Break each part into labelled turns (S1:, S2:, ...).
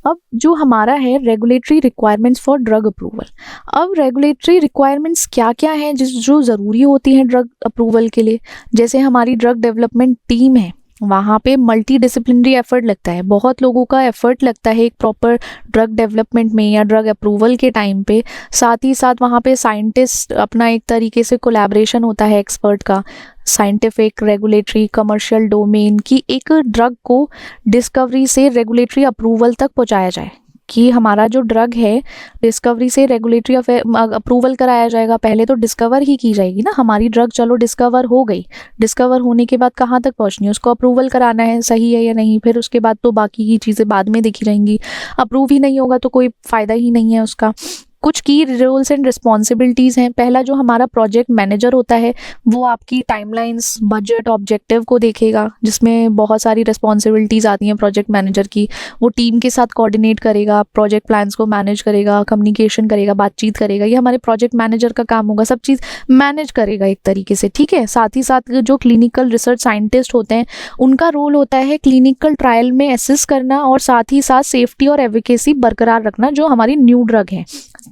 S1: अब जो हमारा है regulatory requirements for drug approval. अब रेगुलेटरी रिक्वायरमेंट्स क्या क्या हैं जो ज़रूरी होती हैं ड्रग अप्रूवल के लिए। जैसे हमारी ड्रग डेवलपमेंट टीम है, वहाँ पे मल्टी डिसिप्लिनरी एफर्ट लगता है, बहुत लोगों का एफर्ट लगता है एक प्रॉपर ड्रग डेवलपमेंट में या ड्रग अप्रूवल के टाइम पे। साथ ही साथ वहाँ पे साइंटिस्ट अपना एक तरीके से कोलैबोरेशन होता है एक्सपर्ट का, साइंटिफिक, रेगुलेटरी, कमर्शियल डोमेन की, एक ड्रग को डिस्कवरी से रेगुलेटरी अप्रूवल तक पहुँचाया जाए कि हमारा जो ड्रग है डिस्कवरी से रेगुलेटरी अप्रूवल कराया जाएगा। पहले तो डिस्कवर ही की जाएगी ना हमारी ड्रग, चलो डिस्कवर हो गई, डिस्कवर होने के बाद कहाँ तक पहुँचनी है, उसको अप्रूवल कराना है, सही है या नहीं, फिर उसके बाद तो बाकी की चीज़ें बाद में देखी रहेंगी। अप्रूव ही नहीं होगा तो कोई फ़ायदा ही नहीं है उसका। कुछ की रोल्स एंड रिस्पॉन्सिबिलिटीज़ हैं। पहला जो हमारा प्रोजेक्ट मैनेजर होता है वो आपकी टाइमलाइंस, बजट, ऑब्जेक्टिव को देखेगा, जिसमें बहुत सारी रिस्पॉन्सिबिलिटीज़ आती हैं प्रोजेक्ट मैनेजर की। वो टीम के साथ कोऑर्डिनेट करेगा, प्रोजेक्ट प्लान्स को मैनेज करेगा, कम्युनिकेशन करेगा, बातचीत करेगा, ये हमारे प्रोजेक्ट मैनेजर का काम होगा, सब चीज़ मैनेज करेगा एक तरीके से, ठीक है। साथ ही साथ जो क्लिनिकल रिसर्च साइंटिस्ट होते हैं उनका रोल होता है क्लिनिकल ट्रायल में असिस्ट करना और साथ ही साथ सेफ्टी और एफिकेसी बरकरार रखना जो हमारी न्यू ड्रग है,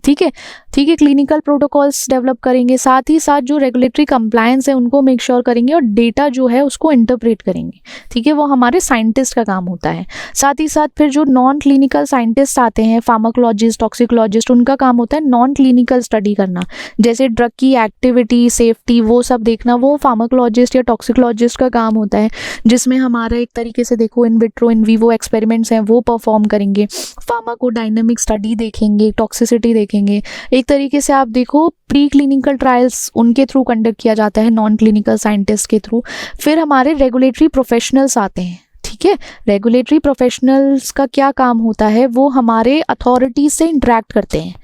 S1: ठीक है। क्लिनिकल प्रोटोकॉल्स डेवलप करेंगे, साथ ही साथ जो रेगुलेटरी कंप्लायंस है उनको मेक श्योर करेंगे और डेटा जो है उसको इंटरप्रेट करेंगे, ठीक है। वो हमारे साइंटिस्ट का काम होता है। साथ ही साथ फिर जो नॉन क्लिनिकल साइंटिस्ट आते हैं, फार्माकोलॉजिस्ट, टॉक्सिकोलॉजिस्ट, उनका काम होता है नॉन क्लिनिकल स्टडी करना, जैसे ड्रग की एक्टिविटी, सेफ्टी, वो सब देखना, वो फार्माकोलॉजिस्ट या टॉक्सिकोलॉजिस्ट का काम होता है, जिसमें हमारा एक तरीके से देखो in vitro in vivo experiments हैं वो परफॉर्म करेंगे, फार्माकोडायनेमिक स्टडी देखेंगे, टॉक्सिसिटी देखेंगे। एक तरीके से आप देखो प्री क्लिनिकल ट्रायल्स उनके थ्रू कंडक्ट किया जाता है, नॉन क्लिनिकल साइंटिस्ट के थ्रू। फिर हमारे रेगुलेटरी प्रोफेशनल्स आते हैं, ठीक है। रेगुलेटरी प्रोफेशनल्स का क्या काम होता है, वो हमारे अथॉरिटीज से इंटरेक्ट करते हैं,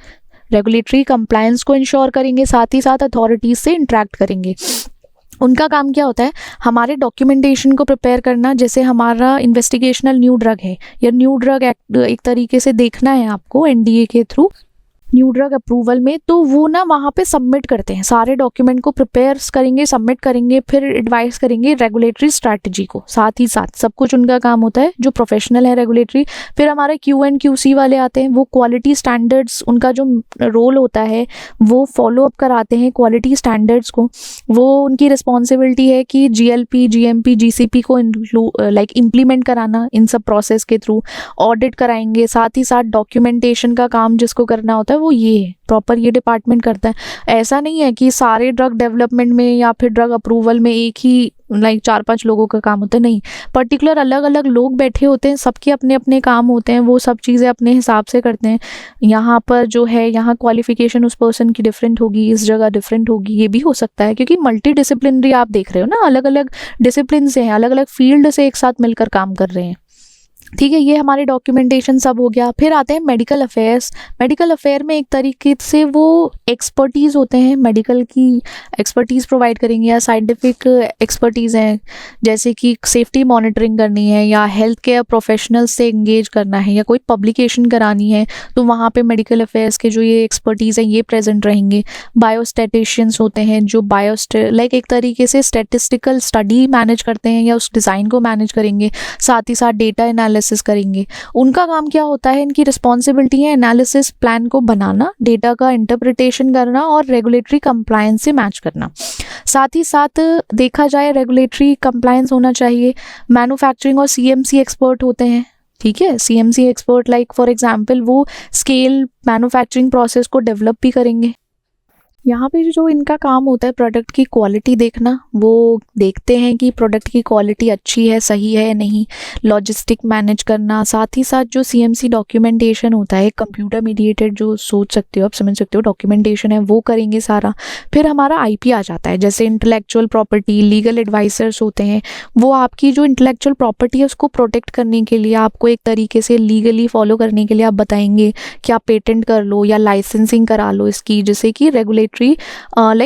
S1: रेगुलेटरी कंप्लायंस को इंश्योर करेंगे, साथ ही साथ अथॉरिटीज से इंटरेक्ट करेंगे। उनका काम क्या होता है, हमारे डॉक्यूमेंटेशन को प्रिपेयर करना। जैसे हमारा इन्वेस्टिगेशनल न्यू ड्रग है या न्यू ड्रग एक तरीके से देखना है आपको एनडीए के थ्रू न्यू ड्रग अप्रूवल में, तो वो ना वहाँ पे सबमिट करते हैं, सारे डॉक्यूमेंट को प्रिपेयर करेंगे, सबमिट करेंगे, फिर एडवाइस करेंगे रेगुलेटरी स्ट्रैटेजी को, साथ ही साथ सब कुछ उनका काम होता है जो प्रोफेशनल है रेगुलेटरी। फिर हमारे QA&QC वाले आते हैं, वो क्वालिटी स्टैंडर्ड्स, उनका जो रोल होता है वो फॉलो अप कराते हैं क्वालिटी स्टैंडर्ड्स को। वो उनकी रिस्पॉन्सिबिलिटी है कि GLP, GMP, GCP को इम्प्लीमेंट कराना इन सब प्रोसेस के थ्रू, ऑडिट कराएंगे। साथ ही साथ डॉक्यूमेंटेशन का काम जिसको करना होता है वो ये है, प्रॉपर ये डिपार्टमेंट करता है। ऐसा नहीं है कि सारे ड्रग डेवलपमेंट में या फिर ड्रग अप्रूवल में एक ही 4-5 लोगों का काम होता है, नहीं, पर्टिकुलर अलग अलग लोग बैठे होते हैं, सबके अपने अपने काम होते हैं, वो सब चीज़ें अपने हिसाब से करते हैं। यहाँ पर जो है, यहाँ क्वालिफिकेशन उस पर्सन की डिफरेंट होगी, इस जगह डिफरेंट होगी, ये भी हो सकता है क्योंकि मल्टी डिसिप्लिनरी आप देख रहे हो ना, अलग अलग डिसिप्लिन से हैं, अलग अलग फील्ड से एक साथ मिलकर काम कर रहे हैं, ठीक है। ये हमारे डॉक्यूमेंटेशन सब हो गया। फिर आते हैं मेडिकल अफेयर्स। मेडिकल अफेयर में एक तरीके से वो एक्सपर्टीज़ होते हैं, मेडिकल की एक्सपर्टीज़ प्रोवाइड करेंगे या साइंटिफिक एक्सपर्टीज़ हैं, जैसे कि सेफ्टी मॉनिटरिंग करनी है या हेल्थ केयर प्रोफेशनल्स से एंगेज करना है या कोई पब्लिकेशन करानी है, तो वहाँ पे मेडिकल अफेयर्स के जो ये एक्सपर्टीज़ हैं ये प्रेजेंट रहेंगे। बायोस्टैटिशियंस होते हैं जो एक तरीके से स्टैटिस्टिकल स्टडी मैनेज करते हैं या उस डिज़ाइन को मैनेज करेंगे, साथ ही साथ डेटा एनालिसिस करेंगे। उनका काम क्या होता है, इनकी रिस्पॉन्सिबिलिटी है एनालिसिस प्लान को बनाना, डेटा का इंटरप्रिटेशन करना और रेगुलेटरी कंप्लायंस से मैच करना। साथ ही साथ देखा जाए रेगुलेटरी कंप्लायंस होना चाहिए। मैन्युफैक्चरिंग और CMC एक्सपर्ट होते हैं, ठीक है। CMC एक्सपर्ट फॉर एग्जांपल वो स्केल मैन्युफैक्चरिंग प्रोसेस को डेवलप भी करेंगे। यहाँ पे जो इनका काम होता है प्रोडक्ट की क्वालिटी देखना, वो देखते हैं कि प्रोडक्ट की क्वालिटी अच्छी है, सही है या नहीं, लॉजिस्टिक मैनेज करना। साथ ही साथ जो CMC डॉक्यूमेंटेशन होता है, कंप्यूटर मीडिएटेड, जो सोच सकते हो आप, समझ सकते हो, डॉक्यूमेंटेशन है वो करेंगे सारा। फिर हमारा IP आ जाता है, जैसे इंटेलेक्चुअल प्रॉपर्टी, लीगल एडवाइजर्स होते हैं, वो आपकी जो इंटेलेक्चुअल प्रॉपर्टी है उसको प्रोटेक्ट करने के लिए, आपको एक तरीके से लीगली फॉलो करने के लिए आप बताएंगे कि आप पेटेंट कर लो या लाइसेंसिंग करा लो इसकी, जिससे कि रेगुलेटरी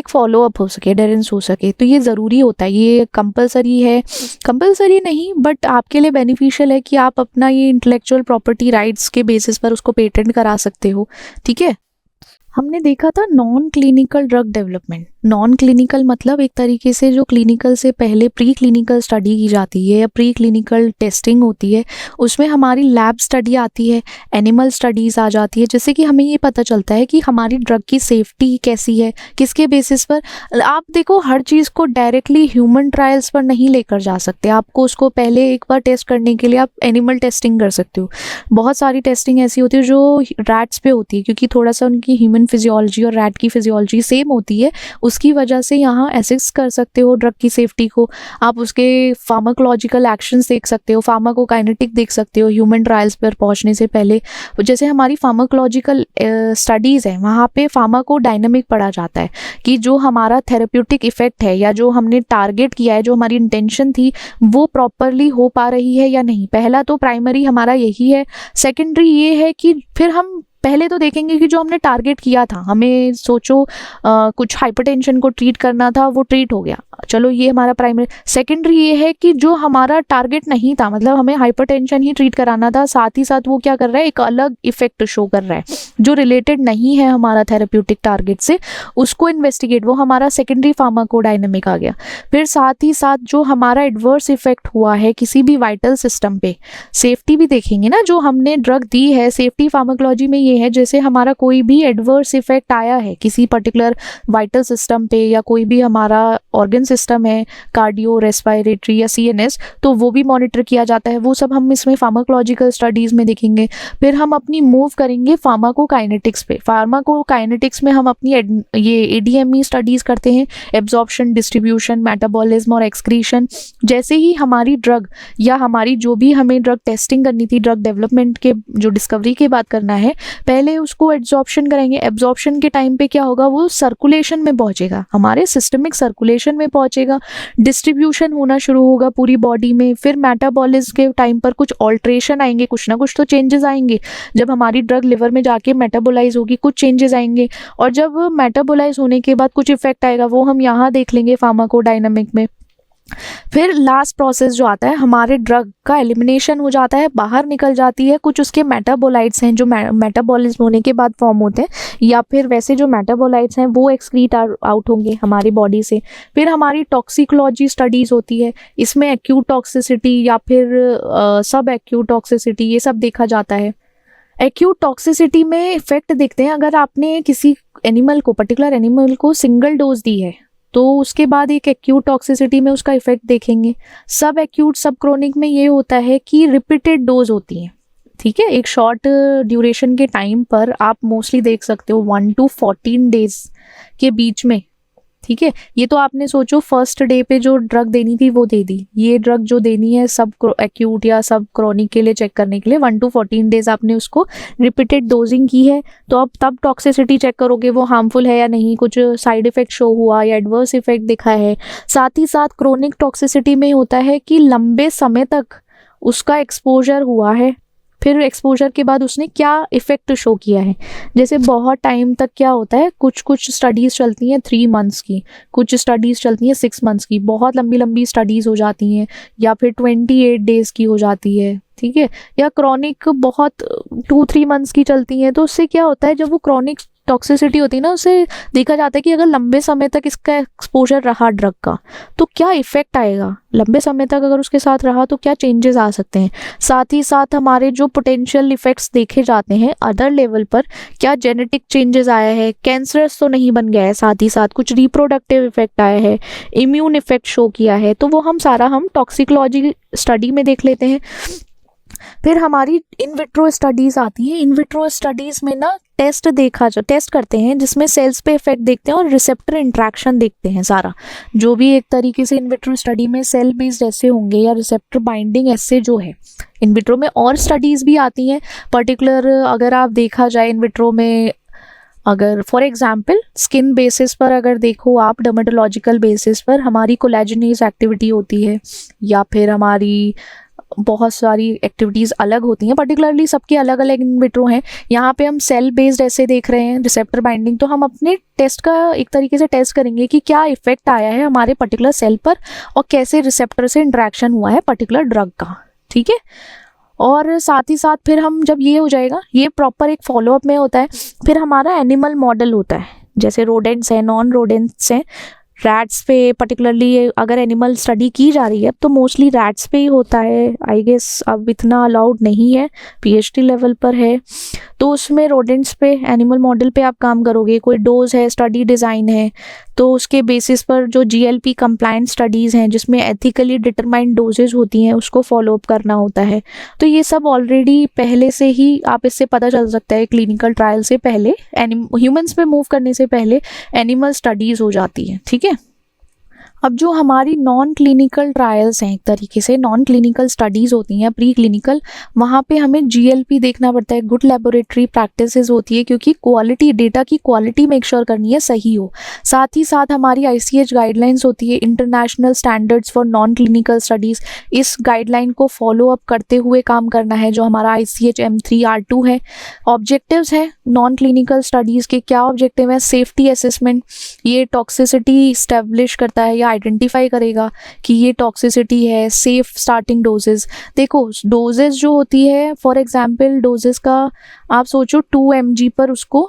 S1: फॉलो अप हो सके, एडेरेंस हो सके। तो ये ज़रूरी होता है, ये कंपलसरी है, कंपलसरी नहीं बट आपके लिए बेनिफिशियल है कि आप अपना ये इंटेलेक्चुअल प्रॉपर्टी राइट्स के बेसिस पर उसको पेटेंट करा सकते हो, ठीक है। हमने देखा था non clinical drug development. Non clinical मतलब एक तरीके से जो क्लिनिकल से पहले प्री क्लिनिकल स्टडी की जाती है या प्री क्लिनिकल टेस्टिंग होती है, उसमें हमारी लैब स्टडी आती है, एनिमल स्टडीज़ आ जाती है, जिससे कि हमें ये पता चलता है कि हमारी ड्रग की सेफ्टी कैसी है, किसके बेसिस पर। आप देखो, हर चीज़ को डायरेक्टली ह्यूमन ट्रायल्स पर नहीं लेकर जा सकते, आपको उसको पहले एक बार टेस्ट करने के लिए आप एनिमल टेस्टिंग कर सकते हो। बहुत सारी टेस्टिंग ऐसी होती है जो रैट्स पे होती है, क्योंकि थोड़ा सा उनकी ह्यूमन फिजियोलॉजी और रैट की फिजियोलॉजी सेम होती है, उसकी वजह से यहाँ एसेस कर सकते हो ड्रग की सेफ्टी को। आप उसके फार्माकोलॉजिकल एक्शंस देख सकते हो, फार्माकोकाइनेटिक देख सकते हो ह्यूमन ट्रायल्स पर पहुंचने से पहले। जैसे हमारी फार्माकोलॉजिकल स्टडीज़ है, वहाँ पे फार्माकोडायनामिक पढ़ा जाता है कि जो हमारा थेरेप्यूटिक इफेक्ट है या जो हमने टारगेट किया है, जो हमारी इंटेंशन थी, वो प्रॉपरली हो पा रही है या नहीं। पहला तो प्राइमरी हमारा यही है। सेकेंडरी ये है कि फिर हम पहले तो देखेंगे कि जो हमने टारगेट किया था, हमें सोचो कुछ हाइपरटेंशन को ट्रीट करना था, वो ट्रीट हो गया, चलो ये हमारा प्राइमरी। सेकेंडरी ये है कि जो हमारा टारगेट नहीं था, मतलब हमें हाइपरटेंशन ही ट्रीट कराना था, साथ ही साथ वो क्या कर रहा है, एक अलग इफेक्ट शो कर रहा है जो रिलेटेड नहीं है हमारा थेरेप्यूटिक टारगेट से, उसको इन्वेस्टिगेट, वो हमारा सेकेंडरी फार्माकोडायनामिक आ गया। फिर साथ ही साथ जो हमारा एडवर्स इफेक्ट हुआ है किसी भी वाइटल सिस्टम पे, सेफ्टी भी देखेंगे ना, जो हमने ड्रग दी है, सेफ्टी फार्माकोलॉजी में ये है, जैसे हमारा कोई भी एडवर्स इफेक्ट आया है किसी पर्टिकुलर वाइटल सिस्टम पे, या कोई भी हमारा ऑर्गन सिस्टम है, कार्डियो, रेस्पिरेटरी या सीएनएस, तो वो भी मॉनिटर किया जाता है। वो सब हम इसमें फार्माकोलॉजिकल स्टडीज़ में देखेंगे। फिर हम अपनी मूव करेंगे फार्माकोकाइनेटिक्स पे। फार्माकोकाइनेटिक्स में हम अपनी ये एडीएमई स्टडीज़ करते हैं, एब्जॉर्प्शन, डिस्ट्रीब्यूशन, मेटाबॉलिज्म और एक्सक्रीशन। जैसे ही हमारी ड्रग या हमारी जो भी हमें ड्रग टेस्टिंग करनी थी, ड्रग डेवलपमेंट के जो डिस्कवरी की बात करना है, पहले उसको एब्जॉर्प्शन करेंगे। एब्जॉर्प्शन के टाइम पे क्या होगा, वो सर्कुलेशन में पहुंचेगा, हमारे सिस्टमिक सर्कुलेशन में पहुंचेगा, डिस्ट्रीब्यूशन होना शुरू होगा पूरी बॉडी में। फिर मेटाबॉलिज्म के टाइम पर कुछ ऑल्ट्रेशन आएंगे, कुछ ना कुछ तो चेंजेस आएंगे। जब हमारी ड्रग लिवर में जाके मेटाबोलाइज होगी, कुछ चेंजेस आएंगे, और जब मेटाबोलाइज होने के बाद कुछ इफेक्ट आएगा, वो हम यहाँ देख लेंगे फार्माकोडायनामिक में। फिर लास्ट प्रोसेस जो आता है, हमारे ड्रग का एलिमिनेशन हो जाता है, बाहर निकल जाती है। कुछ उसके मेटाबोलाइट्स हैं जो मेटाबॉलिज्म होने के बाद फॉर्म होते हैं, या फिर वैसे जो मेटाबोलाइट्स हैं वो एक्सक्रीट आउट होंगे हमारी बॉडी से। फिर हमारी टॉक्सिकोलॉजी स्टडीज़ होती है, इसमें एक्यूट टॉक्सिसिटी या फिर सब एक्यूट टॉक्सिसिटी, ये सब देखा जाता है। एक्यूट टॉक्सिसिटी में इफेक्ट देखते हैं, अगर आपने किसी एनिमल को, पर्टिकुलर एनिमल को सिंगल डोज ड्रग दी है, तो उसके बाद एक एक्यूट टॉक्सिसिटी में उसका इफेक्ट देखेंगे। सब एक्यूट, सब क्रोनिक में ये होता है कि रिपीटेड डोज होती है, ठीक है। एक शॉर्ट ड्यूरेशन के टाइम पर आप मोस्टली देख सकते हो 1 to 14 डेज के बीच में, ठीक है। ये तो आपने सोचो फर्स्ट डे पे जो ड्रग देनी थी वो दे दी, ये ड्रग जो देनी है सब एक्यूट या सब क्रोनिक के लिए चेक करने के लिए 1 to 14 डेज आपने उसको रिपीटेड डोजिंग की है, तो अब तब टॉक्सिसिटी चेक करोगे वो हार्मफुल है या नहीं, कुछ साइड इफेक्ट शो हुआ या एडवर्स इफेक्ट दिखा है। साथ ही साथ क्रोनिक टॉक्सिसिटी में होता है कि लंबे समय तक उसका एक्सपोजर हुआ है, फिर एक्सपोजर के बाद उसने क्या इफेक्ट शो किया है। जैसे बहुत टाइम तक क्या होता है, कुछ स्टडीज़ चलती हैं 3 months की, कुछ स्टडीज़ चलती हैं 6 months की, बहुत लंबी लंबी स्टडीज़ हो जाती हैं, या फिर 28 डेज़ की हो जाती है, ठीक है। या क्रॉनिक बहुत 2-3 months की चलती हैं। तो उससे क्या होता है, जब वो क्रॉनिक टॉक्सिसिटी होती है ना, उससे देखा जाता है कि अगर लंबे समय तक इसका एक्सपोजर रहा ड्रग का, तो क्या इफेक्ट आएगा, लंबे समय तक अगर उसके साथ रहा तो क्या चेंजेस आ सकते हैं। साथ ही साथ हमारे जो पोटेंशियल इफेक्ट्स देखे जाते हैं अदर लेवल पर, क्या जेनेटिक चेंजेस आया है, कैंसरस तो नहीं बन गया है, साथ ही साथ कुछ रिप्रोडक्टिव इफेक्ट आया है, इम्यून इफेक्ट शो किया है, तो वो हम सारा टॉक्सिकोलॉजी स्टडी में देख लेते हैं। फिर हमारी इन विट्रो स्टडीज़ आती हैं। इन विट्रो स्टडीज़ में ना टेस्ट करते हैं, जिसमें सेल्स पे इफेक्ट देखते हैं और रिसेप्टर इंट्रैक्शन देखते हैं। सारा जो भी एक तरीके से इन विट्रो स्टडी में सेल बेस्ड ऐसे होंगे या रिसेप्टर बाइंडिंग ऐसे जो है इन विट्रो में। और स्टडीज़ भी आती हैं पर्टिकुलर, अगर आप देखा जाए इन विट्रो में, अगर फॉर एग्जांपल स्किन बेसिस पर अगर देखो आप, डर्मेटोलॉजिकल बेसिस पर हमारी कोलेजनेज एक्टिविटी होती है, या फिर हमारी बहुत सारी एक्टिविटीज़ अलग होती हैं, पर्टिकुलरली सबके अलग अलग इन विट्रो हैं। यहाँ पे हम सेल बेस्ड ऐसे देख रहे हैं रिसेप्टर बाइंडिंग, तो हम अपने टेस्ट का एक तरीके से टेस्ट करेंगे कि क्या इफेक्ट आया है हमारे पर्टिकुलर सेल पर और कैसे रिसेप्टर से इंटरेक्शन हुआ है पर्टिकुलर ड्रग का, ठीक है। और साथ ही साथ फिर हम जब ये हो जाएगा, ये प्रॉपर एक फॉलोअप में होता है, फिर हमारा एनिमल मॉडल होता है, जैसे रोडेंट्स हैं, नॉन रोडेंट्स हैं, रैट्स पे पर्टिकुलरली अगर एनिमल स्टडी की जा रही है तो मोस्टली रैट्स पे ही होता है आई गेस। अब इतना अलाउड नहीं है, पीएचडी लेवल पर है, तो उसमें रोडेंट्स पे एनिमल मॉडल पे आप काम करोगे। कोई डोज है, स्टडी डिज़ाइन है, तो उसके बेसिस पर जो जीएलपी कंप्लायंट स्टडीज़ हैं जिसमें एथिकली डिटरमाइंड डोजेज होती हैं उसको फॉलोअप करना होता है। तो ये सब ऑलरेडी पहले से ही आप इससे पता चल सकता है, क्लिनिकल ट्रायल से पहले, ह्यूमंस पे मूव करने से पहले एनिमल स्टडीज़ हो जाती हैं, ठीक है। अब जो हमारी नॉन क्लिनिकल ट्रायल्स हैं, एक तरीके से नॉन क्लिनिकल स्टडीज़ होती हैं, प्री क्लिनिकल, वहाँ पे हमें जीएलपी देखना पड़ता है, गुड लेबोरेटरी प्रैक्टिसेस होती है, क्योंकि क्वालिटी, डेटा की क्वालिटी मेक श्योर करनी है सही हो। साथ ही साथ हमारी आईसीएच गाइडलाइंस होती है, international standards for non clinical studies. इस गाइडलाइन को फॉलो अप करते हुए काम करना है, जो हमारा ICH M3R2 है। ऑब्जेक्टिव्स हैं नॉन क्लिनिकल स्टडीज़ के, क्या ऑब्जेक्टिव है? सेफ्टी असेसमेंट, ये टॉक्सिसिटी इस्टेब्लिश करता है या आइडेंटिफाई करेगा कि ये टॉक्सिसिटी है। सेफ स्टार्टिंग डोजेस, देखो डोजेस जो होती है, फॉर एग्जांपल डोजेस का आप सोचो 2 mg पर उसको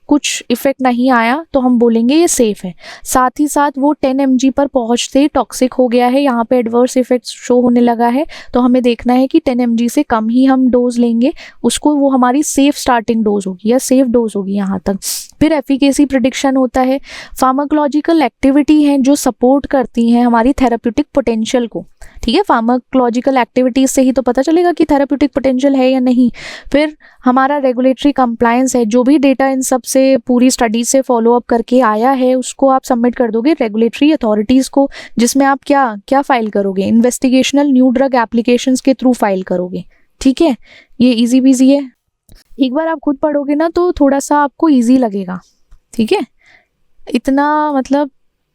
S1: कुछ इफेक्ट नहीं आया तो हम बोलेंगे ये सेफ है। साथ ही साथ वो 10 mg पर पहुंचते ही टॉक्सिक हो गया है, यहाँ पे एडवर्स इफेक्ट शो होने लगा है, तो हमें देखना है कि 10 mg से कम ही हम डोज लेंगे उसको, वो हमारी सेफ स्टार्टिंग डोज होगी या सेफ डोज होगी यहाँ तक। फिर एफिकेसी प्रिडिक्शन होता है, फार्माकोलॉजिकल एक्टिविटी हैं जो सपोर्ट करती हैं हमारी थेराप्यूटिक पोटेंशियल को, ठीक है। फार्माकोलॉजिकल एक्टिविटीज से ही तो पता चलेगा कि थेराप्यूटिक पोटेंशियल है या नहीं। फिर हमारा रेगुलेटरी कंप्लायंस है, जो भी डेटा इन सब से पूरी स्टडीज से फॉलो अप करके आया है उसको आप सबमिट कर दोगे रेगुलेटरी अथॉरिटीज़ को, जिसमें आप क्या क्या फाइल करोगे? इन्वेस्टिगेशनल न्यू ड्रग एप्लीकेशंस के थ्रू फाइल करोगे, ठीक है। ये इजी बीजी है, एक बार आप खुद पढ़ोगे ना तो थोड़ा सा आपको इजी लगेगा, ठीक है। इतना मतलब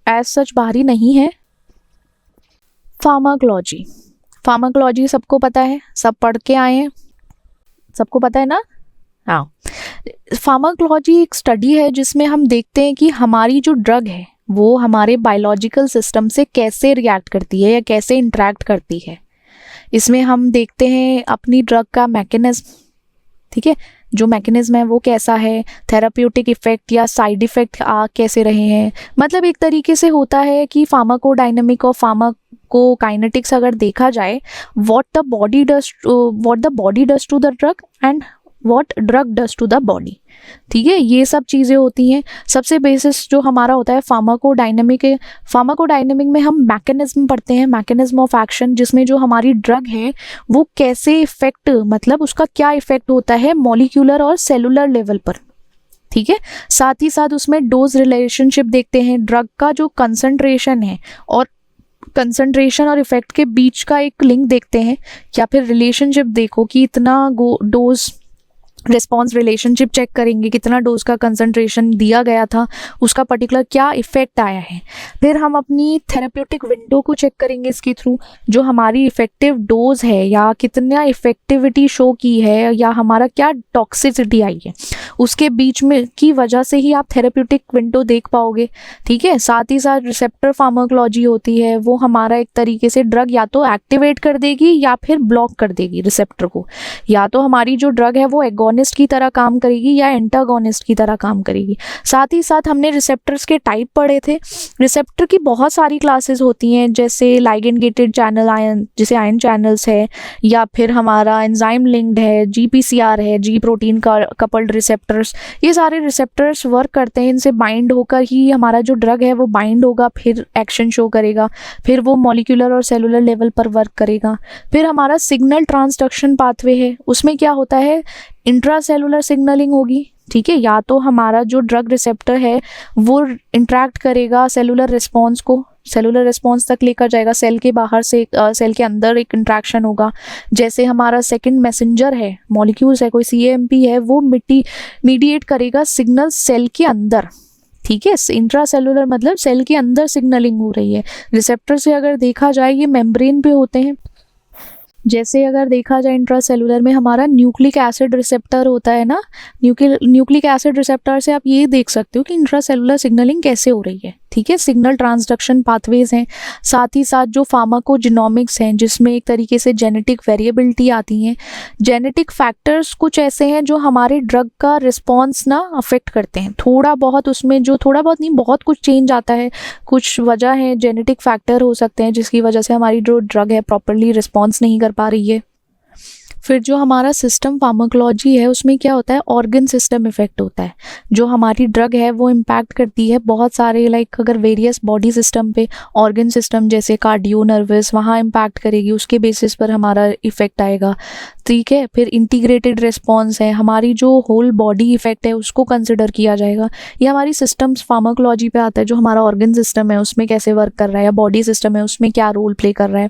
S1: एज सच भारी नहीं है। फार्माकोलॉजी, फार्माकोलॉजी सबको पता है, सब पढ़ के आए हैं, सबको पता है ना। हाँ, फार्माकोलॉजी एक स्टडी है जिसमें हम देखते हैं कि हमारी जो ड्रग है वो हमारे बायोलॉजिकल सिस्टम से कैसे रिएक्ट करती है या कैसे इंटरेक्ट करती है। इसमें हम देखते हैं अपनी ड्रग का मैकेनिज्म, ठीक है, जो मैकेनिज्म है वो कैसा है, थेराप्यूटिक इफेक्ट या साइड इफेक्ट आ कैसे रहे हैं। मतलब एक तरीके से होता है कि फार्माकोडायनामिक और फार्माकोकाइनेटिक्स अगर देखा जाए, what the body does to the drug and what drug does to the body, ठीक है। ये सब चीज़ें होती हैं। सबसे बेसिस जो हमारा होता है फार्माकोडायनामिक है। फार्माकोडायनामिक में हम मैकेनिज्म पढ़ते हैं, मैकेनिज्म ऑफ एक्शन, जिसमें जो हमारी ड्रग है वो कैसे इफेक्ट, मतलब उसका क्या इफेक्ट होता है मॉलिक्यूलर और सेलुलर लेवल पर, ठीक है। साथ ही साथ उसमें डोज रिलेशनशिप देखते हैं, ड्रग का जो कंसंट्रेशन है और कंसंट्रेशन और इफेक्ट के बीच का एक लिंक देखते हैं, या फिर रिलेशनशिप देखो कि इतना डोज रिस्पॉन्स रिलेशनशिप चेक करेंगे, कितना डोज का कंसंट्रेशन दिया गया था, उसका पर्टिकुलर क्या इफेक्ट आया है। फिर हम अपनी थेराप्यूटिक विंडो को चेक करेंगे इसके थ्रू, जो हमारी इफेक्टिव डोज है या कितना इफेक्टिविटी शो की है या हमारा क्या टॉक्सिसिटी आई है, उसके बीच में की वजह से ही आप थेराप्यूटिक विंडो देख पाओगे, ठीक है। साथ ही साथ रिसेप्टर फार्माकोलॉजी होती है, वो हमारा एक तरीके से ड्रग या तो एक्टिवेट कर देगी या फिर ब्लॉक कर देगी रिसेप्टर को, या तो हमारी जो ड्रग है वो एगोनिस्ट की तरह काम करेगी या एंटागोनिस्ट की तरह काम करेगी। साथ ही साथ हमने रिसेप्टर्स के टाइप पढ़े थे। रिसेप्टर की बहुत सारी क्लासेस होती हैं, जैसे लाइगेंड गेटेड चैनल आयन, जैसे आयन चैनल्स है, या फिर हमारा एंजाइम लिंक्ड है, GPCR है, जी प्रोटीन का कपल्ड रिसेप्टर्स। ये सारे रिसेप्टर्स वर्क करते हैं, इनसे बाइंड होकर ही हमारा जो ड्रग है वो बाइंड होगा, फिर एक्शन शो करेगा, फिर वो मॉलिक्यूलर और सेलुलर लेवल पर वर्क करेगा। फिर हमारा सिग्नल ट्रांसडक्शन पाथवे है, उसमें क्या होता है, इंट्रासेलुलर सिग्नलिंग होगी, ठीक है। या तो हमारा जो ड्रग रिसेप्टर है वो इंटरेक्ट करेगा सेलुलर रिस्पॉन्स को, सेलुलर रिस्पॉन्स तक लेकर जाएगा, सेल के बाहर से सेल के अंदर एक इंट्रैक्शन होगा। जैसे हमारा सेकंड मैसेंजर है, मॉलिक्यूल्स है, कोई CAMP है, वो मीडिएट करेगा सिग्नल सेल के अंदर, ठीक है। इंट्रासेलुलर मतलब सेल के अंदर सिग्नलिंग हो रही है। रिसेप्टर से अगर देखा जाए ये मेम्ब्रेन पे होते हैं, जैसे अगर देखा जाए इंट्रासेलुलर में हमारा न्यूक्लिक एसिड रिसेप्टर होता है ना, न्यूक्लिक एसिड रिसेप्टर से आप ये देख सकते हो कि इंट्रासेलुलर सिग्नलिंग कैसे हो रही है। ठीक है, सिग्नल ट्रांसडक्शन पाथवेज हैं, साथ ही साथ जो फार्माकोजेनोमिक्स हैं जिसमें एक तरीके से जेनेटिक वेरिएबिलिटी आती हैं। जेनेटिक फैक्टर्स कुछ ऐसे हैं जो हमारे ड्रग का रिस्पॉन्स ना अफेक्ट करते हैं, थोड़ा बहुत उसमें, जो थोड़ा बहुत नहीं बहुत कुछ चेंज आता है। कुछ वजह है, जेनेटिक फैक्टर हो सकते हैं जिसकी वजह से हमारी जो ड्रग है प्रॉपरली रिस्पॉन्स नहीं कर पा रही है। फिर जो हमारा सिस्टम फार्माकोलॉजी है उसमें क्या होता है, ऑर्गन सिस्टम इफेक्ट होता है। जो हमारी ड्रग है वो इम्पैक्ट करती है बहुत सारे, लाइक अगर वेरियस बॉडी सिस्टम पे, ऑर्गन सिस्टम जैसे कार्डियो, नर्वस, वहाँ इम्पैक्ट करेगी, उसके बेसिस पर हमारा इफेक्ट आएगा। ठीक है, फिर इंटीग्रेटेड रिस्पॉन्स है, हमारी जो होल बॉडी इफेक्ट है उसको कंसिडर किया जाएगा। ये हमारी सिस्टम्स फार्माकोलॉजी पे आता है, जो हमारा ऑर्गन सिस्टम है उसमें कैसे वर्क कर रहा है, या बॉडी सिस्टम है उसमें क्या रोल प्ले कर रहा है।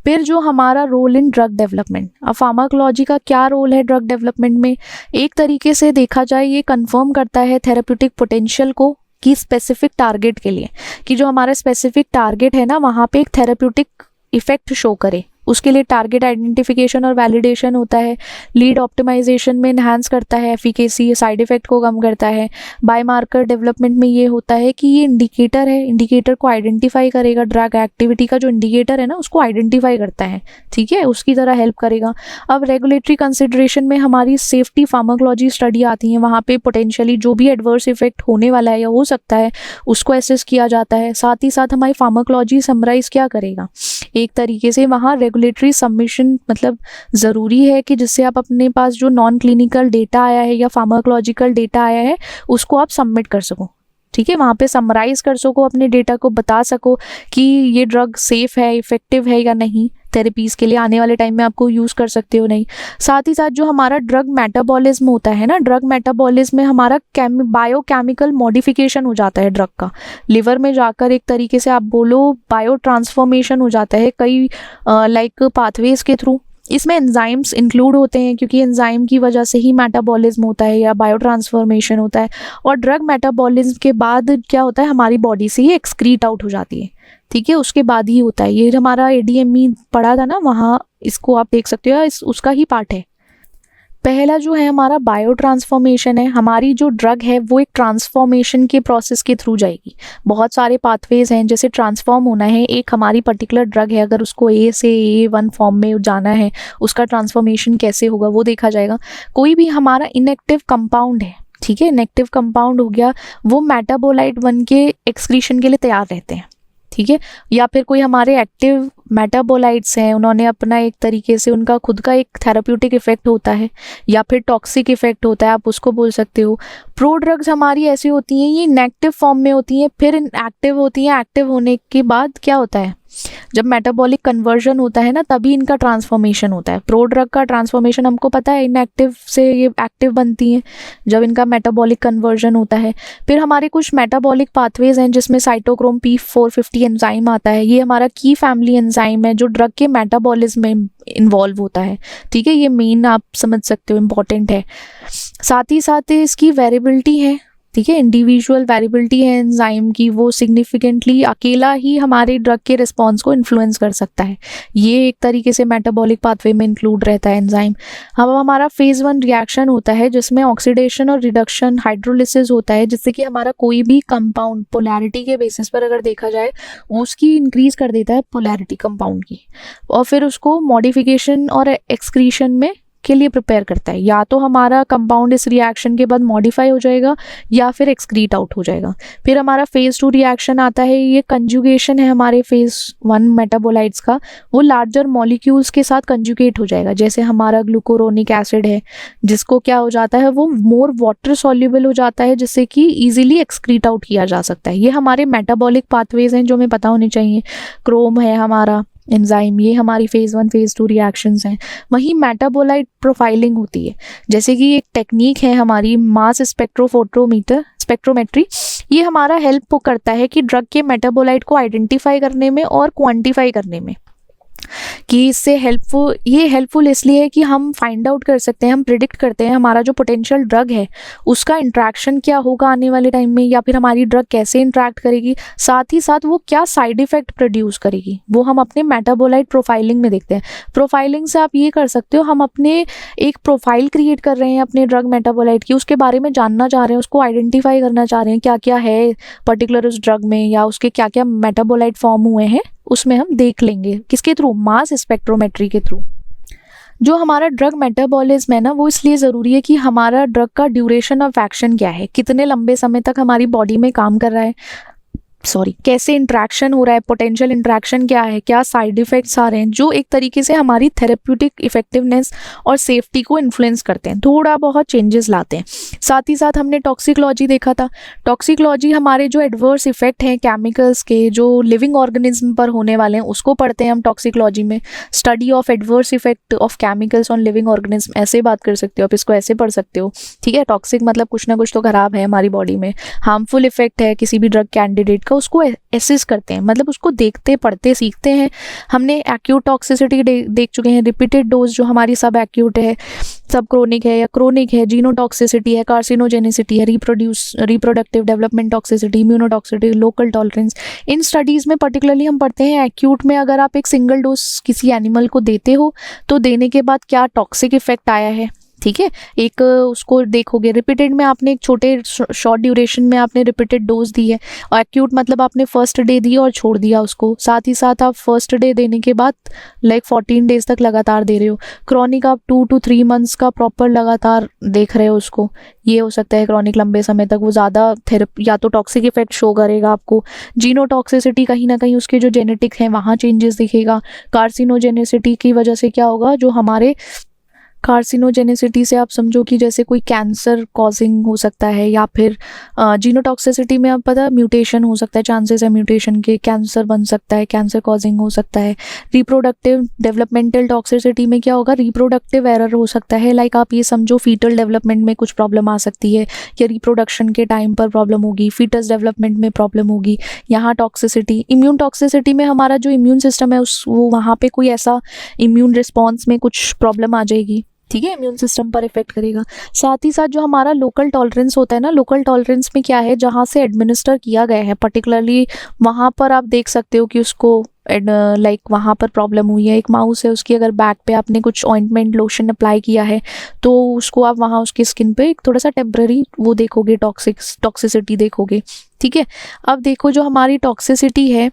S1: फिर जो हमारा रोल इन ड्रग डेवलपमेंट, अब फार्माकोलॉजी का क्या रोल है ड्रग डेवलपमेंट में, एक तरीके से देखा जाए ये कंफर्म करता है थेरेप्यूटिक पोटेंशियल को कि स्पेसिफिक टारगेट के लिए, कि जो हमारा स्पेसिफिक टारगेट है ना वहाँ पे एक थेरेप्यूटिक इफेक्ट शो करे। उसके लिए टारगेट आइडेंटिफिकेशन और वैलिडेशन होता है, लीड ऑप्टिमाइजेशन में इन्हांस करता है एफिकेसी, साइड इफेक्ट को कम करता है। बायोमार्कर डेवलपमेंट में ये होता है कि ये इंडिकेटर है, इंडिकेटर को आइडेंटिफाई करेगा, ड्रग एक्टिविटी का जो इंडिकेटर है ना उसको आइडेंटिफाई करता है। ठीक है, उसकी तरह हेल्प करेगा। अब रेगुलेटरी कंसिडरेशन में हमारी सेफ्टी फार्माकोलॉजी स्टडी आती है, वहाँ पे पोटेंशियली जो भी एडवर्स इफेक्ट होने वाला है या हो सकता है उसको एसेस किया जाता है। साथ ही साथ हमारी फार्माकोलॉजी समराइज क्या करेगा, एक तरीके से वहाँ रेगुलेटरी सबमिशन मतलब ज़रूरी है कि जिससे आप अपने पास जो नॉन क्लिनिकल डेटा आया है या फार्माकोलॉजिकल डेटा आया है उसको आप सबमिट कर सको। ठीक है, वहाँ पे समराइज कर सको, अपने डेटा को बता सको कि ये ड्रग सेफ है, इफेक्टिव है या नहीं, थेरेपीज़ के लिए आने वाले टाइम में आपको यूज़ कर सकते हो नहीं। साथ ही साथ जो हमारा ड्रग मेटाबॉलिज्म होता है ना, ड्रग मेटाबॉलिज्म में हमारा बायोकेमिकल मॉडिफिकेशन हो जाता है ड्रग का, लिवर में जाकर एक तरीके से आप बोलो बायो ट्रांसफॉर्मेशन हो जाता है कई लाइक पाथवेज के थ्रू। इसमें एंजाइम्स इंक्लूड होते हैं क्योंकि एंजाइम की वजह से ही मेटाबॉलिज्म होता है या बायो ट्रांसफॉर्मेशन होता है। और ड्रग मेटाबॉलिज्म के बाद क्या होता है, हमारी बॉडी से ये एक्सक्रीट आउट हो जाती है। ठीक है, उसके बाद ही होता है ये, हमारा एडीएमई पढ़ा था ना वहाँ, इसको आप देख सकते हो, उसका ही पार्ट है। पहला जो है हमारा बायो ट्रांसफॉर्मेशन है, हमारी जो ड्रग है वो एक ट्रांसफॉर्मेशन के प्रोसेस के थ्रू जाएगी। बहुत सारे पाथवेज हैं, जैसे ट्रांसफॉर्म होना है, एक हमारी पर्टिकुलर ड्रग है अगर उसको ए से A1 फॉर्म में जाना है, उसका ट्रांसफॉर्मेशन कैसे होगा वो देखा जाएगा। कोई भी हमारा इनएक्टिव कंपाउंड है, ठीक है, इनएक्टिव कंपाउंड हो गया, वो मेटाबोलाइट बन के एक्सक्रीशन के लिए तैयार रहते हैं। ठीक है, या फिर कोई हमारे एक्टिव मेटाबोलाइट्स हैं, उन्होंने अपना एक तरीके से उनका खुद का एक थेराप्यूटिक इफेक्ट होता है या फिर टॉक्सिक इफेक्ट होता है, आप उसको बोल सकते हो। प्रो ड्रग्स हमारी ऐसी होती हैं, ये इनएक्टिव फॉर्म में होती हैं, फिर एक्टिव होती हैं। एक्टिव होने के बाद क्या होता है, जब मेटाबॉलिक कन्वर्जन होता है ना तभी इनका ट्रांसफॉर्मेशन होता है। प्रो ड्रग का ट्रांसफॉर्मेशन हमको पता है, इनएक्टिव से ये एक्टिव बनती हैं जब इनका मेटाबॉलिक कन्वर्जन होता है। फिर हमारे कुछ मेटाबॉलिक पाथवेज हैं जिसमें साइटोक्रोम P450 एंजाइम आता है, ये हमारा की फैमिली एंजाइम है जो ड्रग के मेटाबॉलिज्म में इन्वॉल्व होता है। ठीक है, ये मेन आप समझ सकते हो, इम्पॉर्टेंट है। साथ ही साथ इसकी वेरिएबिलिटी है, ठीक है, इंडिविजुअल वेरिएबिलिटी है एंजाइम की, वो सिग्निफिकेंटली अकेला ही हमारे ड्रग के रिस्पॉन्स को इन्फ्लुएंस कर सकता है। ये एक तरीके से मेटाबॉलिक पाथवे में इंक्लूड रहता है एंजाइम। अब हमारा फेज 1 रिएक्शन होता है जिसमें ऑक्सीडेशन और रिडक्शन हाइड्रोलिसिस होता है, जिससे कि हमारा कोई भी कंपाउंड पोलैरिटी के बेसिस पर अगर देखा जाए उसकी इंक्रीज कर देता है पोलैरिटी कंपाउंड की, और फिर उसको मॉडिफिकेशन और एक्सक्रीशन में के लिए प्रिपेयर करता है। या तो हमारा कंपाउंड इस रिएक्शन के बाद मॉडिफाई हो जाएगा या फिर एक्सक्रीट आउट हो जाएगा। फिर हमारा फेज 2 रिएक्शन आता है, ये कंजुगेशन है हमारे फेज 1 मेटाबोलाइट्स का, वो लार्जर मॉलिक्यूल्स के साथ कंजुगेट हो जाएगा। जैसे हमारा ग्लूकोरोनिक एसिड है जिसको क्या हो जाता है, वो मोर वाटर सॉल्युबल हो जाता है जिससे कि ईजिली एक्सक्रीट आउट किया जा सकता है। ये हमारे मेटाबॉलिक पाथवेज हैं जो हमें पता होने चाहिए। क्रोम है हमारा एंजाइम, ये हमारी फेज 1 फेज 2 रिएक्शंस हैं। वहीं मेटाबोलाइट प्रोफाइलिंग होती है, जैसे कि एक टेक्निक है हमारी मास स्पेक्ट्रोमेट्री, ये हमारा हेल्प करता है कि ड्रग के मेटाबोलाइट को आइडेंटिफाई करने में और क्वांटिफाई करने में। कि इससे हेल्पफुल इसलिए है कि हम फाइंड आउट कर सकते हैं, हम प्रिडिक्ट करते हैं हमारा जो पोटेंशियल ड्रग है उसका इंट्रैक्शन क्या होगा आने वाले टाइम में, या फिर हमारी ड्रग कैसे इंट्रैक्ट करेगी, साथ ही साथ वो क्या साइड इफेक्ट प्रोड्यूस करेगी, वो हम अपने मेटाबोलाइट प्रोफाइलिंग में देखते हैं। प्रोफाइलिंग से आप ये कर सकते हो, हम अपने एक प्रोफाइल क्रिएट कर रहे हैं अपने ड्रग मेटाबोलाइट की, उसके बारे में जानना चाह रहे हैं, उसको आइडेंटिफाई करना चाह रहे हैं क्या क्या है पर्टिकुलर उस ड्रग में, या उसके क्या क्या मेटाबोलाइट फॉर्म हुए हैं, उसमें हम देख लेंगे। किसके थ्रू? मास स्पेक्ट्रोमेट्री के थ्रू। जो हमारा ड्रग मेटाबॉलिज्म है ना, वो इसलिए ज़रूरी है कि हमारा ड्रग का ड्यूरेशन ऑफ एक्शन क्या है, कितने लंबे समय तक हमारी बॉडी में काम कर रहा है, कैसे इंट्रैक्शन हो रहा है, पोटेंशियल इंट्रैक्शन क्या है, क्या साइड इफेक्ट्स आ रहे हैं, जो एक तरीके से हमारी थेरेप्यूटिक इफेक्टिवनेस और सेफ्टी को इन्फ्लुएंस करते हैं, थोड़ा बहुत चेंजेस लाते हैं। साथ ही साथ हमने टॉक्सिकोलॉजी देखा था। टॉक्सिकोलॉजी हमारे जो एडवर्स इफेक्ट हैं केमिकल्स के, जो लिविंग ऑर्गेनिज्म पर होने वाले हैं, उसको पढ़ते हैं हम टॉक्सिकोलॉजी में। Study of adverse effect of chemicals on living organism, ऐसे बात कर सकते हो आप, इसको ऐसे पढ़ सकते हो। ठीक है, टॉक्सिक मतलब कुछ ना कुछ तो खराब है हमारी बॉडी में, हार्मफुल इफेक्ट है किसी भी ड्रग कैंडिडेट का, उसको एसेस करते हैं, मतलब उसको देखते पढ़ते सीखते हैं। हमने एक्यूट टॉक्सिसिटी देख चुके हैं, रिपीटेड डोज जो हमारी सब एक्यूट है, सब क्रोनिक है या क्रोनिक है, जीनोटॉक्सिसिटी है, कार्सिनोजेनिसिटी है, reproductive development toxicity, immunotoxicity, local tolerance. इन स्टडीज़ में पर्टिकुलरली हम पढ़ते हैं एक्यूट में अगर आप एक सिंगल डोज किसी एनिमल को देते हो तो देने के बाद क्या टॉक्सिक इफेक्ट आया है। ठीक है, एक उसको देखोगे, रिपीटेड में आपने एक छोटे शॉर्ट ड्यूरेशन में आपने रिपीटेड डोज दी है, और एक्यूट मतलब आपने फर्स्ट डे दी और छोड़ दिया उसको, साथ ही साथ आप फर्स्ट डे देने के बाद 14 डेज तक लगातार दे रहे हो। क्रॉनिक आप 2 to 3 मंथ्स का प्रॉपर लगातार देख रहे हो उसको, ये हो सकता है क्रॉनिक लंबे समय तक वो ज़्यादा थेरेपी या तो टॉक्सिक इफेक्ट शो करेगा आपको। जीनोटॉक्सिसिटी कहीं ना कहीं उसके जो जेनेटिक हैं वहाँ चेंजेस दिखेगा। कार्सिनोजेनिसिटी की वजह से क्या होगा, जो हमारे कार्सिनोजेनिसिटी से आप समझो कि जैसे कोई कैंसर कॉजिंग हो सकता है, या फिर जीनोटॉक्सिसिटी में आप पता म्यूटेशन हो सकता है, चांसेस है म्यूटेशन के, कैंसर बन सकता है, कैंसर कॉजिंग हो सकता है। रिप्रोडक्टिव डेवलपमेंटल टॉक्सिसिटी में क्या होगा, रिप्रोडक्टिव एरर हो सकता है, लाइक आप ये समझो फीटल डेवलपमेंट में कुछ प्रॉब्लम आ सकती है, या रिप्रोडक्शन के टाइम पर प्रॉब्लम होगी, फीटस डेवलपमेंट में प्रॉब्लम होगी, यहाँ टॉक्सिसिटी। इम्यून टॉक्सिसिटी में हमारा जो इम्यून सिस्टम है वो वहाँ पे कोई ऐसा इम्यून रिस्पॉन्स में कुछ प्रॉब्लम आ जाएगी, ठीक है, इम्यून सिस्टम पर इफेक्ट करेगा। साथ ही साथ जो हमारा लोकल टॉलरेंस होता है ना, लोकल टॉलरेंस में क्या है, जहाँ से एडमिनिस्टर किया गया है पर्टिकुलरली वहाँ पर आप देख सकते हो कि उसको वहाँ पर प्रॉब्लम हुई है। एक माउस है, उसकी अगर बैक पे आपने कुछ ऑइंटमेंट लोशन अप्लाई किया है तो उसको आप वहाँ उसकी स्किन पे एक थोड़ा सा टेम्पररी वो देखोगे, टॉक्सिसिटी देखोगे। ठीक है, अब देखो जो हमारी टॉक्सिसिटी है,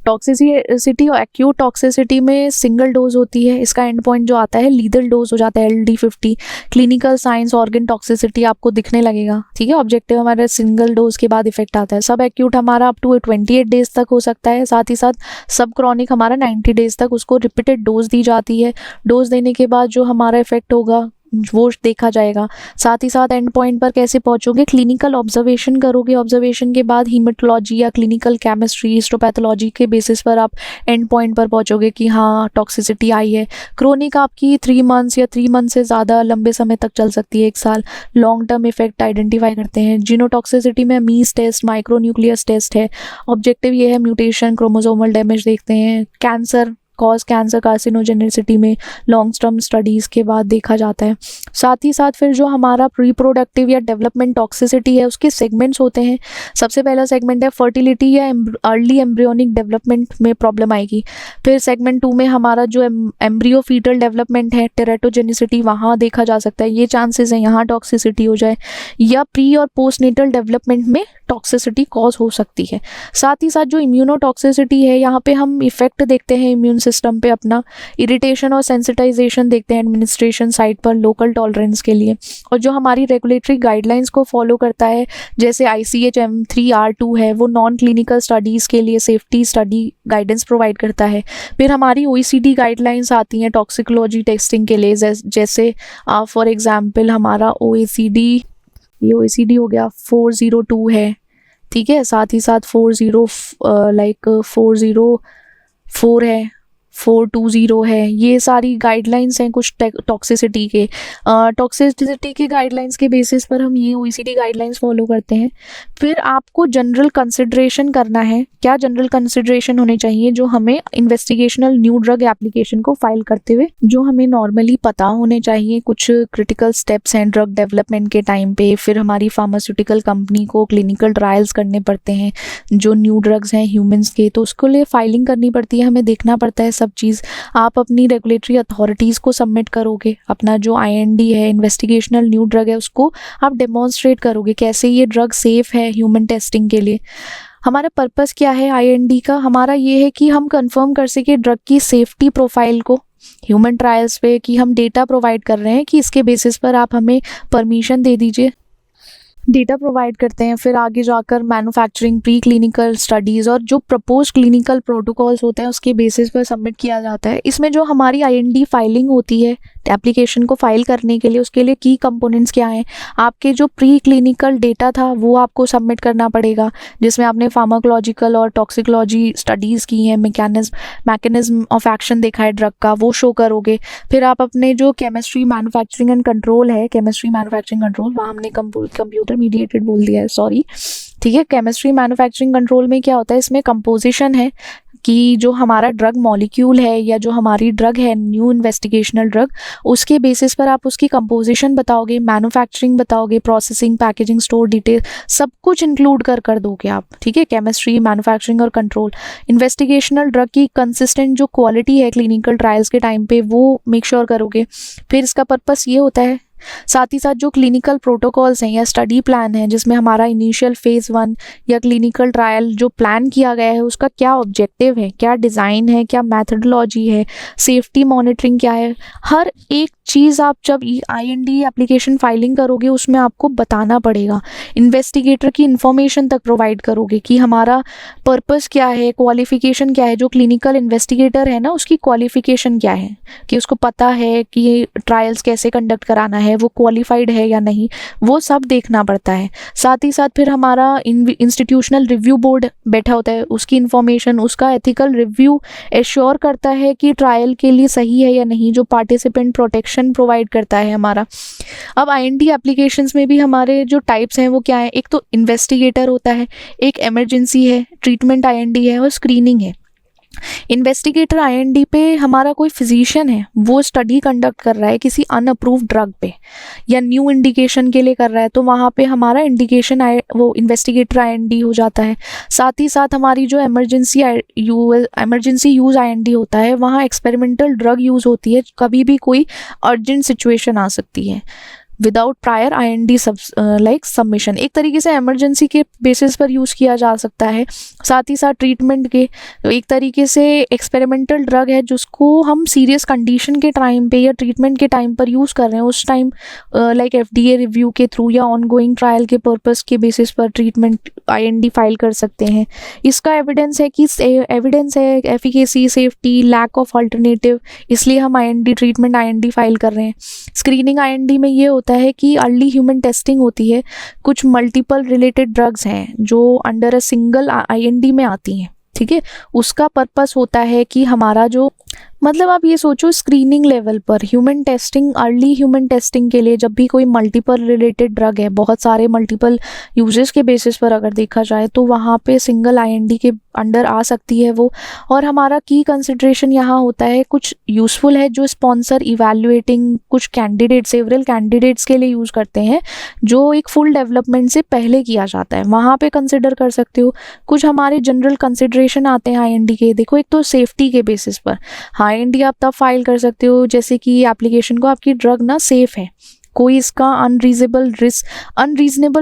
S1: टॉक्सिसिटी और एक्यूट टॉक्सिसिटी में सिंगल डोज होती है, इसका एंड पॉइंट जो आता है लीथल डोज हो जाता है, LD50। Clinical science organ toxicity आपको दिखने लगेगा। ठीक है, ऑब्जेक्टिव हमारा सिंगल डोज के बाद इफेक्ट आता है। सब एक्यूट हमारा अप टू 28 डेज तक हो सकता है, साथ ही साथ सब क्रॉनिक हमारा 90 डेज तक उसको रिपीटेड डोज दी जाती है। डोज देने के बाद जो हमारा इफेक्ट होगा वो देखा जाएगा। साथ ही साथ एंड पॉइंट पर कैसे पहुंचोगे, क्लिनिकल ऑब्जर्वेशन करोगे, ऑब्जर्वेशन के बाद हीमेटोलॉजी या क्लिनिकल केमिस्ट्री, हिस्टोपैथोलॉजी के बेसिस पर आप एंड पॉइंट पर पहुंचोगे कि हाँ टॉक्सिसिटी आई है। क्रोनिक आपकी 3 मंथ्स या 3 मंथ से ज़्यादा लंबे समय तक चल सकती है, 1 साल। लॉन्ग टर्म इफेक्ट आइडेंटिफाई करते हैं। जीनोटॉक्सिसिटी में मीस टेस्ट, माइक्रोन्यूक्लियस टेस्ट है, ऑब्जेक्टिव ये है म्यूटेशन, क्रोमोसोमल डैमेज देखते हैं। कैंसर कैंसर कार्सिनोजेनिसिटी में लॉन्ग टर्म स्टडीज़ के बाद देखा जाता है। साथ ही साथ फिर जो हमारा रिप्रोडक्टिव या डेवलपमेंट टॉक्सिसिटी है उसके सेगमेंट्स होते हैं। सबसे पहला सेगमेंट है फर्टिलिटी या अर्ली एम्ब्रियोनिक डेवलपमेंट में प्रॉब्लम आएगी। फिर सेगमेंट 2 में हमारा जो एम्ब्रियो फीटल डेवलपमेंट है, टेरेटोजेनिसिटी, वहाँ देखा जा सकता है, ये चांसेस हैं यहाँ टॉक्सिसिटी हो जाए, या प्री और पोस्टनेटल डेवलपमेंट में टॉक्सिसिटी कॉज हो सकती है। साथ ही साथ जो इम्यूनोटॉक्सिसिटी है, यहाँ पे हम इफेक्ट देखते हैं इम्यून सिस्टम पे अपना, इरिटेशन और सेंसिटाइजेशन देखते हैं एडमिनिस्ट्रेशन साइट पर लोकल टॉलरेंस के लिए। और जो हमारी रेगुलेटरी गाइडलाइंस को फॉलो करता है, जैसे ICH M3R2 है, वो नॉन क्लिनिकल स्टडीज़ के लिए सेफ्टी स्टडी गाइडेंस प्रोवाइड करता है। फिर हमारी OECD गाइडलाइंस आती हैं टॉक्सिकोलॉजी टेस्टिंग के लिए, जैसे फॉर एग्जाम्पल हमारा OECD हो गया 402 है। ठीक है, साथ ही साथ 404 है, 420 है, ये सारी गाइडलाइंस हैं कुछ टॉक्सिसिटी के। टॉक्सिसिटी के गाइडलाइंस के बेसिस पर हम ये OECD गाइडलाइंस फॉलो करते हैं। फिर आपको जनरल कंसिडरेशन करना है। क्या जनरल कंसिडरेशन होने चाहिए? जो हमें इन्वेस्टिगेशनल न्यू ड्रग एप्लीकेशन को फाइल करते हुए जो हमें नॉर्मली पता होने चाहिए। कुछ क्रिटिकल स्टेप्स हैं ड्रग डेवलपमेंट के टाइम पे। फिर हमारी फार्मास्यूटिकल कंपनी को क्लिनिकल ट्रायल्स करने पड़ते हैं जो न्यू ड्रग्स हैं ह्यूमंस के, तो उसके लिए फाइलिंग करनी पड़ती है, हमें देखना पड़ता है सब चीज़। आप अपनी रेगुलेटरी अथॉरिटीज़ को सबमिट करोगे, अपना जो IND है, इन्वेस्टिगेशनल न्यू ड्रग है, उसको आप डेमोन्स्ट्रेट करोगे कैसे ये ड्रग सेफ़ है ह्यूमन टेस्टिंग के लिए। हमारा पर्पस क्या है IND का? हमारा ये है कि हम कंफर्म कर सके ड्रग की सेफ्टी प्रोफाइल को ह्यूमन ट्रायल्स पे, कि हम डेटा प्रोवाइड कर रहे हैं कि इसके बेसिस पर आप हमें परमिशन दे दीजिए। डेटा प्रोवाइड करते हैं, फिर आगे जाकर मैन्युफैक्चरिंग, प्री क्लिनिकल स्टडीज़ और जो प्रपोज क्लिनिकल प्रोटोकॉल्स होते हैं उसके बेसिस पर सबमिट किया जाता है। इसमें जो हमारी IND फाइलिंग होती है एप्लीकेशन को फाइल करने के लिए, उसके लिए की कंपोनेंट्स क्या हैं? आपके जो प्री क्लिनिकल डेटा था वो आपको सबमिट करना पड़ेगा, जिसमें आपने फार्माकोलॉजिकल और टॉक्सिकोलॉजी स्टडीज़ की हैं, मैकेनिज्म ऑफ एक्शन देखा है ड्रग का, वो शो करोगे। फिर आप अपने जो केमिस्ट्री मैन्युफैक्चरिंग एंड कंट्रोल है, केमिस्ट्री मैन्युफैक्चरिंग कंट्रोल, वहाँ हमने कंप्यूटर मीडिएटेड बोल दिया है, सॉरी, ठीक है। केमिस्ट्री मैन्युफैक्चरिंग कंट्रोल में क्या होता है? इसमें कंपोजिशन है कि जो हमारा ड्रग मॉलिक्यूल है या जो हमारी ड्रग है न्यू इन्वेस्टिगेशनल ड्रग, उसके बेसिस पर आप उसकी कंपोजिशन बताओगे, मैन्युफैक्चरिंग बताओगे, प्रोसेसिंग, पैकेजिंग, स्टोर डिटेल, सब कुछ इंक्लूड कर दोगे आप, ठीक है। केमिस्ट्री, मैन्युफैक्चरिंग और कंट्रोल। इन्वेस्टिगेशनल ड्रग की कंसिस्टेंट जो क्वालिटी है क्लिनिकल ट्रायल्स के टाइम पे, वो मेक श्योर करोगे। फिर इसका पर्पस ये होता है, साथ ही साथ जो क्लिनिकल प्रोटोकॉल्स हैं या स्टडी प्लान है, जिसमें हमारा इनिशियल फेज़ 1 या क्लिनिकल ट्रायल जो प्लान किया गया है उसका क्या ऑब्जेक्टिव है, क्या डिज़ाइन है, क्या मैथडोलॉजी है, सेफ्टी मॉनिटरिंग क्या है, हर एक चीज़ आप जब IND एप्लीकेशन फाइलिंग करोगे उसमें आपको बताना पड़ेगा। इन्वेस्टिगेटर की इन्फॉर्मेशन तक प्रोवाइड करोगे कि हमारा पर्पस क्या है, क्वालिफिकेशन क्या है। जो क्लिनिकल इन्वेस्टिगेटर है ना, उसकी क्वालिफिकेशन क्या है, कि उसको पता है कि ये ट्रायल्स कैसे कंडक्ट कराना है, वो क्वालिफाइड है या नहीं, वो सब देखना पड़ता है। साथ ही साथ फिर हमारा इंस्टीट्यूशनल रिव्यू बोर्ड बैठा होता है, उसकी इन्फॉर्मेशन, उसका एथिकल रिव्यू एश्योर करता है कि ट्रायल के लिए सही है या नहीं, जो पार्टिसिपेंट प्रोटेक्शन प्रोवाइड करता है हमारा। अब IND एप्लीकेशंस में भी हमारे जो टाइप्स हैं वो क्या है? एक तो इन्वेस्टिगेटर होता है, एक इमरजेंसी है, ट्रीटमेंट IND है और स्क्रीनिंग है। इन्वेस्टिगेटर IND पे हमारा कोई फिजिशियन है, वो स्टडी कंडक्ट कर रहा है किसी अनअप्रूव्ड ड्रग पे या न्यू इंडिकेशन के लिए कर रहा है, तो वहाँ पे हमारा इंडिकेशन वो इन्वेस्टिगेटर IND हो जाता है। साथ ही साथ हमारी जो इमरजेंसी यूज़ IND होता है, वहाँ एक्सपेरिमेंटल ड्रग यूज़ होती है, कभी भी कोई अर्जेंट सिचुएशन आ सकती है विदाउट प्रायर IND सबमिशन। एक तरीके से इमरजेंसी के बेसिस पर यूज़ किया जा सकता है। साथ ही साथ ट्रीटमेंट के, तो एक तरीके से एक्सपेरिमेंटल ड्रग है जिसको हम सीरियस कंडीशन के टाइम पे या ट्रीटमेंट के टाइम पर यूज़ कर रहे हैं, उस टाइम FDA रिव्यू के थ्रू या ऑनगोइंग ट्रायल के पर्पस के बेसिस पर ट्रीटमेंट IND फाइल कर सकते हैं। इसका एविडेंस है efficacy, safety, lack of alternative, इसलिए हम ट्रीटमेंट IND फाइल कर रहे हैं। स्क्रीनिंग IND में ये होता है कि अर्ली ह्यूमन टेस्टिंग होती है। कुछ मल्टीपल रिलेटेड ड्रग्स हैं जो अंडर अ सिंगल IND में आती हैं, ठीक है। उसका पर्पस होता है कि हमारा जो, मतलब आप ये सोचो स्क्रीनिंग लेवल पर human testing, early human testing के लिए जब भी कोई मल्टीपल रिलेटेड ड्रग है, बहुत सारे मल्टीपल यूजेस के बेसिस पर अगर देखा जाए, तो वहाँ पे सिंगल IND के अंडर आ सकती है वो। और हमारा की कंसिडरेशन यहाँ होता है, कुछ यूज़फुल है जो स्पॉन्सर इवैल्यूएटिंग कुछ सेवरल कैंडिडेट्स के लिए यूज़ करते हैं, जो एक फुल डेवलपमेंट से पहले किया जाता है, वहाँ पे कंसिडर कर सकते हो। कुछ हमारे जनरल कंसिडरेशन आते हैं IND के, देखो एक तो सेफ्टी के बेसिस पर IND आप तब फाइल कर सकते हो जैसे कि एप्लीकेशन को आपकी ड्रग ना सेफ है, कोई इसका अनरीजनेबल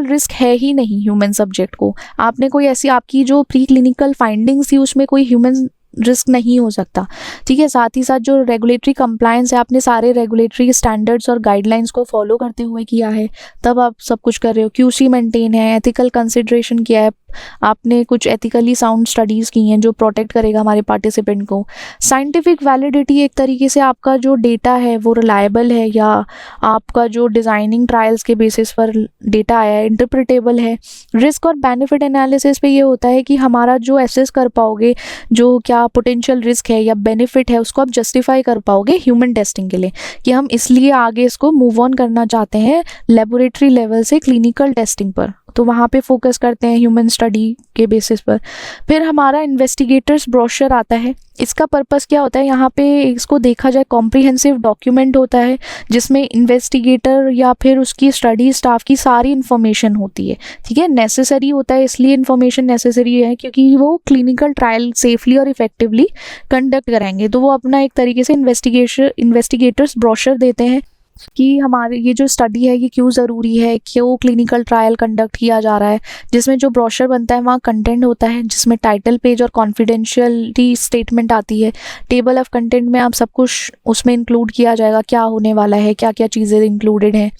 S1: रिस्क है ही नहीं ह्यूमन सब्जेक्ट को। आपने कोई ऐसी, आपकी जो प्री क्लिनिकल फाइंडिंग्स थी उसमें कोई ह्यूमन रिस्क नहीं हो सकता, ठीक है। साथ ही साथ जो रेगुलेटरी कंप्लायंस है, आपने सारे रेगुलेटरी स्टैंडर्ड्स और गाइडलाइंस को फॉलो करते हुए किया है, तब आप सब कुछ कर रहे हो। QC मेंटेन है, एथिकल कंसिडरेशन किया है, आपने कुछ एथिकली साउंड स्टडीज़ की हैं जो प्रोटेक्ट करेगा हमारे पार्टिसिपेंट को। साइंटिफिक वैलिडिटी, एक तरीके से आपका जो डेटा है वो रिलायबल है, या आपका जो डिज़ाइनिंग ट्रायल्स के बेसिस पर डेटा आया है इंटरप्रिटेबल है। रिस्क और बेनिफिट एनालिसिस पे ये होता है कि हमारा जो एसेस कर पाओगे जो क्या पोटेंशियल रिस्क है या बेनिफिट है, उसको आप जस्टिफाई कर पाओगे ह्यूमन टेस्टिंग के लिए, कि हम इसलिए आगे इसको मूव ऑन करना चाहते हैं लेबोरेटरी लेवल से क्लिनिकल टेस्टिंग पर, तो वहाँ पे फोकस करते हैं ह्यूमन स्टडी के बेसिस पर। फिर हमारा इन्वेस्टिगेटर्स ब्रोशर आता है। इसका पर्पस क्या होता है, यहाँ पे इसको देखा जाए कॉम्प्रिहेंसिव डॉक्यूमेंट होता है जिसमें इन्वेस्टिगेटर या फिर उसकी स्टडी स्टाफ की सारी इन्फॉर्मेशन होती है। ठीक है, नेसेसरी होता है, इसलिए इन्फॉर्मेशन नेसेसरी है क्योंकि वो क्लिनिकल ट्रायल सेफली और इफेक्टिवली कंडक्ट कराएंगे, तो वो अपना एक तरीके से इन्वेस्टिगेटर्स ब्रोशर देते हैं कि हमारे ये जो स्टडी है ये क्यों ज़रूरी है, क्यों क्लिनिकल ट्रायल कंडक्ट किया जा रहा है। जिसमें जो ब्रोशर बनता है वहाँ कंटेंट होता है जिसमें टाइटल पेज और कॉन्फिडेंशियलिटी स्टेटमेंट आती है। टेबल ऑफ कंटेंट में आप सब कुछ उसमें इंक्लूड किया जाएगा, क्या होने वाला है, क्या क्या चीज़ें इंक्लूडेड हैं।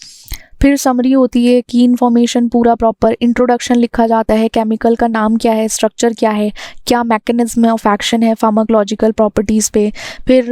S1: फिर समरी होती है, की इन्फॉर्मेशन पूरा प्रॉपर, इंट्रोडक्शन लिखा जाता है, केमिकल का नाम क्या है, स्ट्रक्चर क्या है, क्या मैकेनिज्म ऑफ एक्शन है फार्माकोलॉजिकल प्रॉपर्टीज़ पे। फिर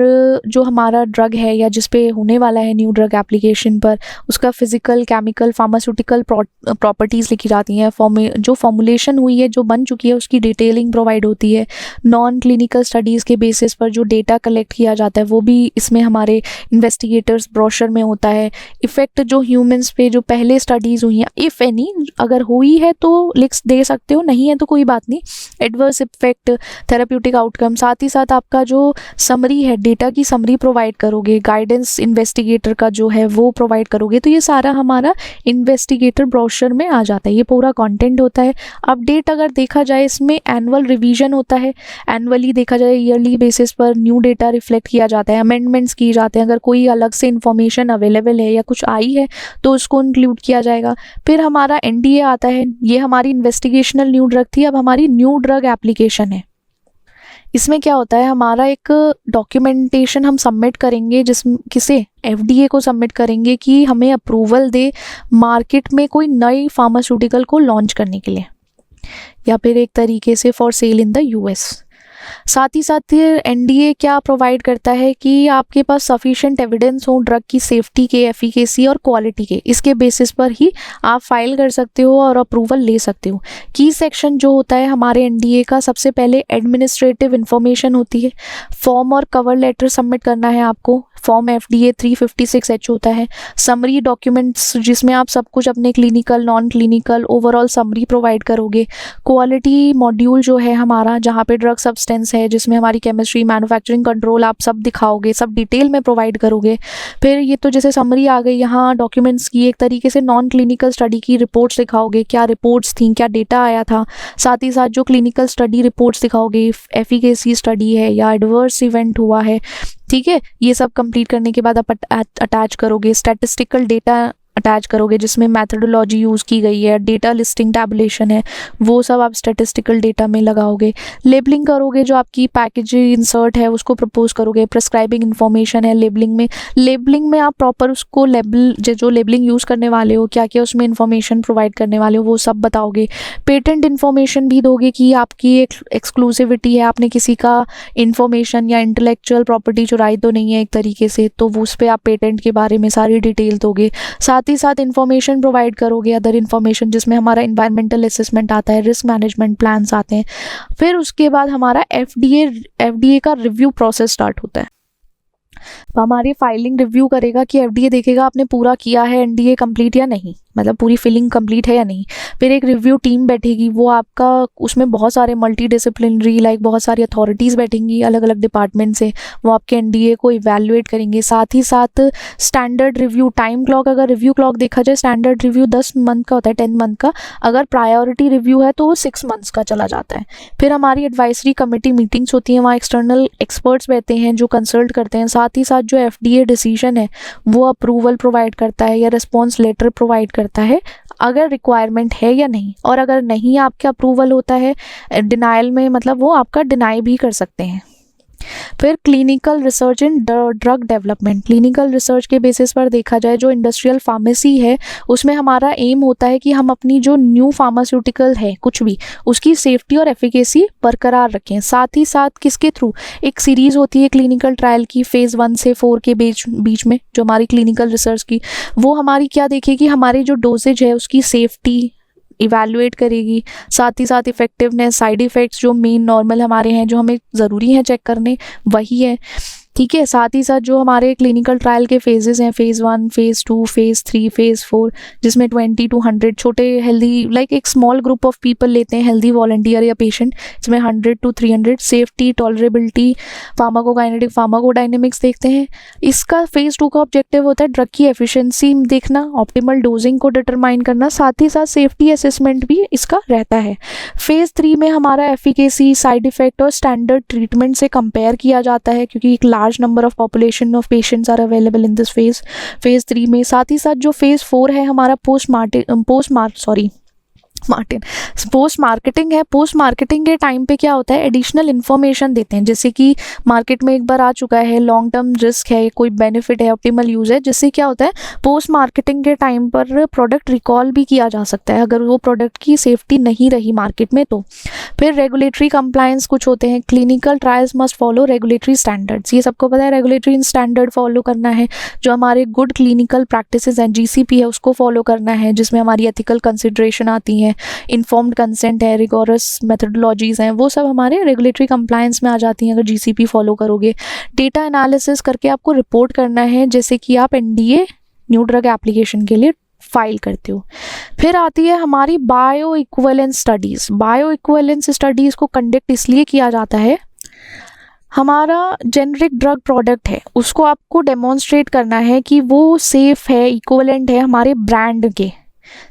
S1: जो हमारा ड्रग है या जिस पे होने वाला है न्यू ड्रग एप्लीकेशन पर, उसका फिजिकल, केमिकल, फार्मास्यूटिकल प्रॉपर्टीज़ लिखी जाती हैं। जो फॉर्मुलेशन हुई है, जो बन चुकी है, उसकी डिटेलिंग प्रोवाइड होती है। नॉन क्लिनिकल स्टडीज़ के बेसिस पर जो डेटा कलेक्ट किया जाता है वो भी इसमें हमारे इन्वेस्टिगेटर्स ब्रोशर में होता है। इफ़ेक्ट जो ह्यूमन्स पे जो पहले स्टडीज़ हुई हैं, इफ़ एनी, अगर हुई है तो लिख दे सकते हो, नहीं है तो कोई बात नहीं। एडवर्स इफेक्ट, थेराप्यूटिक आउटकम, साथ ही साथ आपका जो समरी है, डेटा की समरी प्रोवाइड करोगे, गाइडेंस इन्वेस्टिगेटर का जो है वो प्रोवाइड करोगे, तो ये सारा हमारा इन्वेस्टिगेटर ब्रोशर में आ जाता है। ये पूरा कंटेंट होता है। अपडेट अगर देखा जाए, इसमें एनुअल रिवीजन होता है। एनुअली देखा जाए, ईयरली बेसिस पर न्यू डेटा रिफ्लेक्ट किया जाता है, अमेंडमेंट्स किए जाते हैं। अगर कोई अलग से इन्फॉर्मेशन अवेलेबल है या कुछ आई है तो उसको इंक्लूड किया जाएगा। फिर हमारा एनडीए आता है। ये हमारी इन्वेस्टिगेशनल न्यू ड्रग थी, अब हमारी न्यू ड्रग एप्लीकेशन है। इसमें क्या होता है, हमारा एक डॉक्यूमेंटेशन हम सबमिट करेंगे, किसे, एफडीए को सबमिट करेंगे कि हमें अप्रूवल दे मार्केट में कोई नई फार्मास्यूटिकल को लॉन्च करने के लिए, या फिर एक तरीके से for sale in the US. साथ ही साथ एनडीए क्या प्रोवाइड करता है कि आपके पास सफिशिएंट एविडेंस हो ड्रग की सेफ्टी के, एफिकेसी और क्वालिटी के, इसके बेसिस पर ही आप फाइल कर सकते हो और अप्रूवल ले सकते हो। की सेक्शन जो होता है हमारे एनडीए का, सबसे पहले एडमिनिस्ट्रेटिव इन्फॉर्मेशन होती है। फॉर्म और कवर लेटर सबमिट करना है आपको। फॉर्म FDA 356H होता है। समरी डॉक्यूमेंट्स, जिसमें आप सब कुछ अपने clinical, non clinical, overall summary provide करोगे। क्वालिटी मॉड्यूल जो है हमारा, जहाँ पे ड्रग सब्सटेंस है, जिसमें हमारी केमिस्ट्री, मैन्युफैक्चरिंग, कंट्रोल आप सब दिखाओगे, सब डिटेल में प्रोवाइड करोगे। फिर ये तो जैसे समरी आ गई, यहाँ डॉक्यूमेंट्स की एक तरीके से नॉन क्लिनिकल स्टडी की रिपोर्ट्स दिखाओगे, क्या रिपोर्ट्स थी, क्या डेटा आया था। साथ ही साथ जो क्लिनिकल स्टडी रिपोर्ट्स दिखाओगे, एफिकेसी स्टडी है या एडवर्स इवेंट हुआ है, ठीक है। ये सब कंप्लीट करने के बाद आप अटैच करोगे स्टैटिस्टिकल डेटा, अटैच करोगे जिसमें मैथडोलॉजी यूज़ की गई है, डेटा लिस्टिंग, टैबुलेशन है, वो सब आप स्टैटिस्टिकल डेटा में लगाओगे। लेबलिंग करोगे, जो आपकी पैकेज इंसर्ट है उसको प्रपोज करोगे। प्रिस्क्राइबिंग इन्फॉर्मेशन है लेबलिंग में आप प्रॉपर उसको जो लेबलिंग यूज़ करने वाले हो, क्या क्या उसमें इन्फॉर्मेशन प्रोवाइड करने वाले हो, वो सब बताओगे। पेटेंट इन्फॉर्मेशन भी दोगे कि आपकी एक एक्सक्लूसिविटी है, आपने किसी का इन्फॉर्मेशन या इंटेलेक्चुअल प्रॉपर्टी चुराई तो नहीं है एक तरीके से, तो उस पर आप पेटेंट के बारे में सारी डिटेल दोगे। साथ ही साथ इन्फॉर्मेशन प्रोवाइड करोगे, अदर इन्फॉर्मेशन, जिसमें हमारा इन्वायरमेंटल असेसमेंट आता है, रिस्क मैनेजमेंट प्लान्स आते हैं। फिर उसके बाद हमारा एफडीए का रिव्यू प्रोसेस स्टार्ट होता है। तो हमारी फाइलिंग रिव्यू करेगा कि एफडीए देखेगा आपने पूरा किया है एनडीए कंप्लीट या नहीं, मतलब पूरी फिलिंग कंप्लीट है या नहीं। फिर एक रिव्यू टीम बैठेगी, वो आपका, उसमें बहुत सारे मल्टी डिसिप्लिनरी, लाइक बहुत सारी अथॉरिटीज़ बैठेंगी अलग अलग डिपार्टमेंट से, वो आपके एनडीए को इवैल्यूएट करेंगे। साथ ही साथ स्टैंडर्ड रिव्यू, टाइम क्लॉक, अगर रिव्यू क्लॉक देखा जाए, स्टैंडर्ड रिव्यू 10 मंथ का होता है, 10 मंथ का। अगर प्रायोरिटी रिव्यू है तो वो 6 मंथ्स का चला जाता है। फिर हमारी एडवाइजरी कमेटी मीटिंग्स होती हैं, वहाँ एक्सटर्नल एक्सपर्ट्स बैठते हैं जो कंसल्ट करते हैं। साथ ही साथ जो एफडीए डिसीजन है वो अप्रूवल प्रोवाइड करता है या रिस्पॉन्स लेटर प्रोवाइड करता है, अगर रिक्वायरमेंट है या नहीं। और अगर नहीं आपका अप्रूवल होता है डिनाइल में, मतलब वो आपका डिनाई भी कर सकते हैं। फिर क्लिनिकल रिसर्च इन ड्रग डेवलपमेंट, क्लिनिकल रिसर्च के बेसिस पर देखा जाए जो इंडस्ट्रियल फार्मेसी है उसमें हमारा एम होता है कि हम अपनी जो न्यू फार्मास्यूटिकल है कुछ भी उसकी सेफ्टी और एफिकेसी बरकरार रखें। साथ ही साथ किसके थ्रू, एक सीरीज़ होती है क्लिनिकल ट्रायल की फेज़ 1 से 4 के बीच में जो हमारी क्लिनिकल रिसर्च की, वो हमारी क्या देखेगी, हमारी जो डोजेज है उसकी सेफ्टी इवैल्यूएट करेगी, साथ ही साथ इफेक्टिवनेस, साइड इफ़ेक्ट्स जो मेन नॉर्मल हमारे हैं जो हमें ज़रूरी हैं चेक करने वही है, ठीक है। साथ ही साथ जो हमारे क्लिनिकल ट्रायल के फेजेस हैं, फेज़ 1, फेज़ 2, फेज़ 3, फेज़ 4, जिसमें 20 to 100 छोटे हेल्दी लाइक एक स्मॉल ग्रुप ऑफ पीपल लेते हैं हेल्दी वॉलंटियर या पेशेंट, जिसमें 100 to 300 safety, tolerability, pharmacokinetic, pharmacodynamics देखते हैं। इसका फेज़ 2 का ऑब्जेक्टिव होता है ड्रग की एफिशिएंसी देखना, ऑप्टिमल डोजिंग को डिटरमाइन करना, साथ ही साथ सेफ्टी असेसमेंट भी इसका रहता है। फेज़ 3 में हमारा एफिकेसी, साइड इफ़ेक्ट और स्टैंडर्ड ट्रीटमेंट से कंपेयर किया जाता है क्योंकि एक large number of population of patients are available in this phase 3 में। साथ ही साथ जो फेज़ 4 है हमारा पोस्ट मार्केटिंग है। पोस्ट मार्केटिंग के टाइम पे क्या होता है, एडिशनल इन्फॉर्मेशन देते हैं, जैसे कि मार्केट में एक बार आ चुका है, लॉन्ग टर्म रिस्क है, कोई बेनिफिट है, ऑप्टिमल यूज है, जिससे क्या होता है पोस्ट मार्केटिंग के टाइम पर प्रोडक्ट रिकॉल भी किया जा सकता है अगर वो प्रोडक्ट की सेफ्टी नहीं रही मार्केट में तो। फिर रेगुलेटरी कंप्लायंस कुछ होते हैं, clinical trials must follow regulatory standards, ये सबको पता है रेगुलेटरी स्टैंडर्ड फॉलो करना है, जो हमारे गुड क्लिनिकल प्रैक्टिसेस हैं, GCP है उसको फॉलो करना है, जिसमें हमारी एथिकल कंसिडरेशन आती हैं, इन्फॉर्म्ड कंसेंट है, रिगोरस मेथडोलॉजीज हैं, वो सब हमारे रेगुलेटरी कंप्लायंस में आ जाती हैं अगर GCP फॉलो करोगे। डेटा एनालिसिस करके आपको रिपोर्ट करना है जैसे कि आप NDA न्यू ड्रग एप्लीकेशन के लिए फाइल करते हो। फिर आती है हमारी bio equivalence studies. Bio equivalence studies को कंडक्ट इसलिए किया जाता है, हमारा जेनरिक ड्रग प्रोडक्ट है उसको आपको डेमोन्स्ट्रेट करना है कि वो सेफ है, इक्विवेलेंट है हमारे ब्रांड के,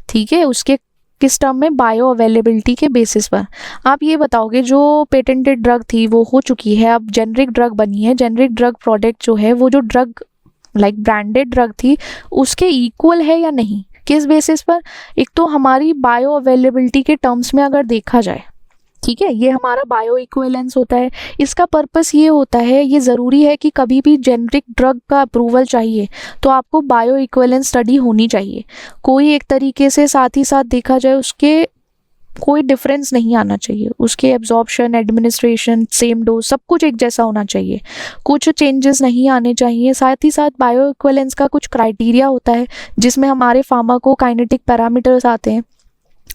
S1: ठीक है, उसके किस टर्म में, बायो अवेलेबिलिटी के बेसिस पर। आप ये बताओगे जो पेटेंटेड ड्रग थी वो हो चुकी है, अब जेनरिक ड्रग बनी है, जेनरिक ड्रग प्रोडक्ट जो है वो जो ड्रग लाइक ब्रांडेड ड्रग थी उसके इक्वल है या नहीं, किस बेसिस पर, एक तो हमारी बायो अवेलेबिलिटी के टर्म्स में अगर देखा जाए, ठीक है, ये हमारा बायो इक्विवेलेंस होता है। इसका पर्पस ये होता है, ये ज़रूरी है कि कभी भी जेनरिक ड्रग का अप्रूवल चाहिए तो आपको बायो इक्विवेलेंस स्टडी होनी चाहिए, कोई एक तरीके से साथ ही साथ देखा जाए उसके कोई डिफरेंस नहीं आना चाहिए, उसके एब्जॉर्प्शन, एडमिनिस्ट्रेशन, सेम डोज सब कुछ एक जैसा होना चाहिए, कुछ चेंजेस नहीं आने चाहिए। साथ ही साथ बायो इक्विवेलेंस का कुछ क्राइटेरिया होता है जिसमें हमारे फार्माकोकाइनेटिक पैरामीटर्स आते हैं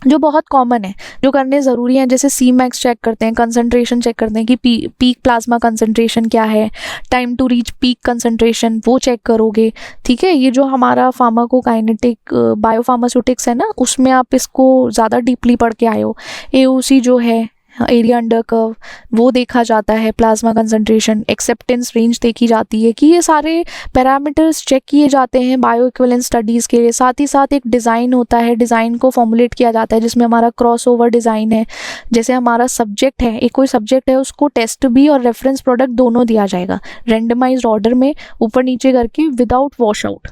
S1: जो बहुत कॉमन है, जो करने ज़रूरी हैं, जैसे Cmax चेक करते हैं, कंसंट्रेशन चेक करते हैं कि पीक प्लाज्मा कंसंट्रेशन क्या है, time to reach peak concentration वो चेक करोगे, ठीक है। ये जो हमारा फार्माकोकाइनेटिक बायोफार्मास्यूटिक्स है ना, उसमें आप इसको ज़्यादा डीपली पढ़ के आए हो। AUC जो है, एरिया अंडर कर्व, वो देखा जाता है, प्लाज्मा कंसंट्रेशन, एक्सेप्टेंस रेंज देखी जाती है, कि ये सारे पैरामीटर्स चेक किए जाते हैं बायो इक्विवेलेंस स्टडीज़ के लिए। साथ ही साथ एक डिज़ाइन होता है, डिज़ाइन को फॉर्मुलेट किया जाता है जिसमें हमारा क्रॉसओवर डिज़ाइन है, जैसे हमारा सब्जेक्ट है, एक कोई सब्जेक्ट है उसको टेस्ट भी और रेफरेंस प्रोडक्ट दोनों दिया जाएगा रेंडमाइज्ड ऑर्डर में ऊपर नीचे करके विदाउट वॉश आउट,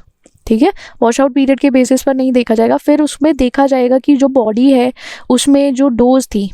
S1: ठीक है, वॉश आउट पीरियड के बेसिस पर नहीं देखा जाएगा। फिर उसमें देखा जाएगा कि जो बॉडी है उसमें जो डोज थी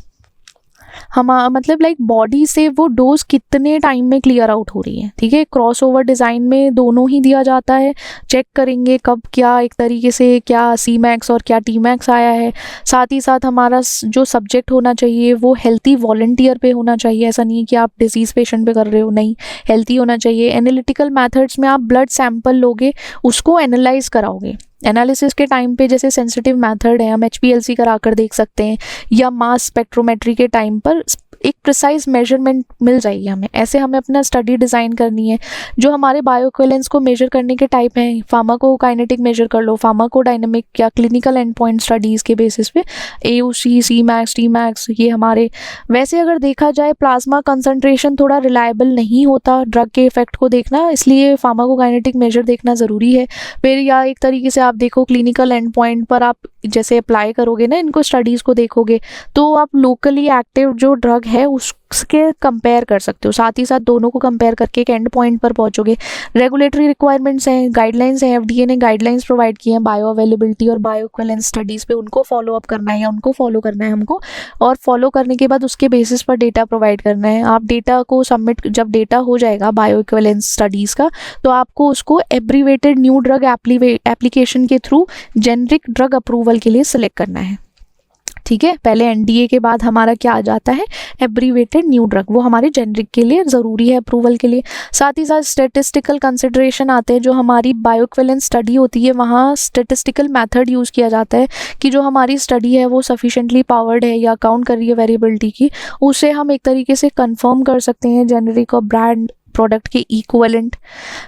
S1: मतलब लाइक बॉडी से वो डोज कितने टाइम में क्लियर आउट हो रही है, ठीक है। क्रॉसओवर डिज़ाइन में दोनों ही दिया जाता है, चेक करेंगे कब क्या एक तरीके से क्या Cmax और क्या Tmax आया है। साथ ही साथ हमारा जो सब्जेक्ट होना चाहिए वो हेल्थी वॉलंटियर पे होना चाहिए, ऐसा नहीं है कि आप डिजीज़ पेशेंट पे कर रहे हो, नहीं, हेल्थी होना चाहिए। एनालिटिकल मैथड्स में आप ब्लड सैंपल लोगे, उसको एनालाइज कराओगे, एनालिसिस के टाइम पे जैसे सेंसिटिव मेथड है हम HPLC कराकर देख सकते हैं, या मास स्पेक्ट्रोमेट्री के टाइम पर एक प्रिसाइज मेजरमेंट मिल जाएगी हमें। ऐसे हमें अपना स्टडी डिज़ाइन करनी है। जो हमारे बायो इक्विवेलेंस को मेजर करने के टाइप हैं, फार्माकोकाइनेटिक मेजर कर लो, फार्माकोडायनेमिक या क्लिनिकल एंड पॉइंट स्टडीज़ के बेसिस पे, AUC, Cmax, Tmax, ये हमारे। वैसे अगर देखा जाए प्लाज्मा कंसंट्रेशन थोड़ा रिलायबल नहीं होता ड्रग के इफेक्ट को देखना, इसलिए फार्माकोकाइनेटिक मेजर देखना ज़रूरी है। फिर या एक तरीके से आप देखो क्लिनिकल एंड पॉइंट पर आप जैसे अप्लाई करोगे ना, इनको स्टडीज़ को देखोगे, तो आप लोकली एक्टिव जो ड्रग है उसके कंपेयर कर सकते हो, साथ ही साथ दोनों को कंपेयर करके एक एंड पॉइंट पर पहुंचोगे। रेगुलेटरी रिक्वायरमेंट्स हैं, गाइडलाइंस हैं, एफडीए ने गाइडलाइंस प्रोवाइड की हैं बायो अवेलेबिलिटी और बायो इक्विवेलेंस स्टडीज़ पे, उनको फॉलो अप करना है या उनको फॉलो करना है हमको, और फॉलो करने के बाद उसके बेसिस पर डेटा प्रोवाइड करना है। आप डेटा को सबमिट, जब डेटा हो जाएगा बायो इक्विवेलेंस स्टडीज़ का, तो आपको उसको एब्रीवेटेड न्यू ड्रग एप्लीकेशन के थ्रू जेनरिक ड्रग अप्रूवल के लिए सिलेक्ट करना है। ठीक है, पहले एनडीए के बाद हमारा क्या आ जाता है, एब्रीवेटेड न्यू ड्रग, वो हमारे जेनरिक के लिए ज़रूरी है अप्रूवल के लिए। साथ ही साथ स्टेटिस्टिकल कंसिडरेशन आते हैं, जो हमारी बायोइक्विवेलेंस स्टडी होती है वहाँ स्टेटिस्टिकल मेथड यूज़ किया जाता है कि जो हमारी स्टडी है वो सफिशेंटली पावर्ड है या काउंट कर रही है वेरिएबिलिटी की, उसे हम एक तरीके से कंफर्म कर सकते हैं जेनरिक और ब्रांड प्रोडक्ट के इक्विवेलेंट।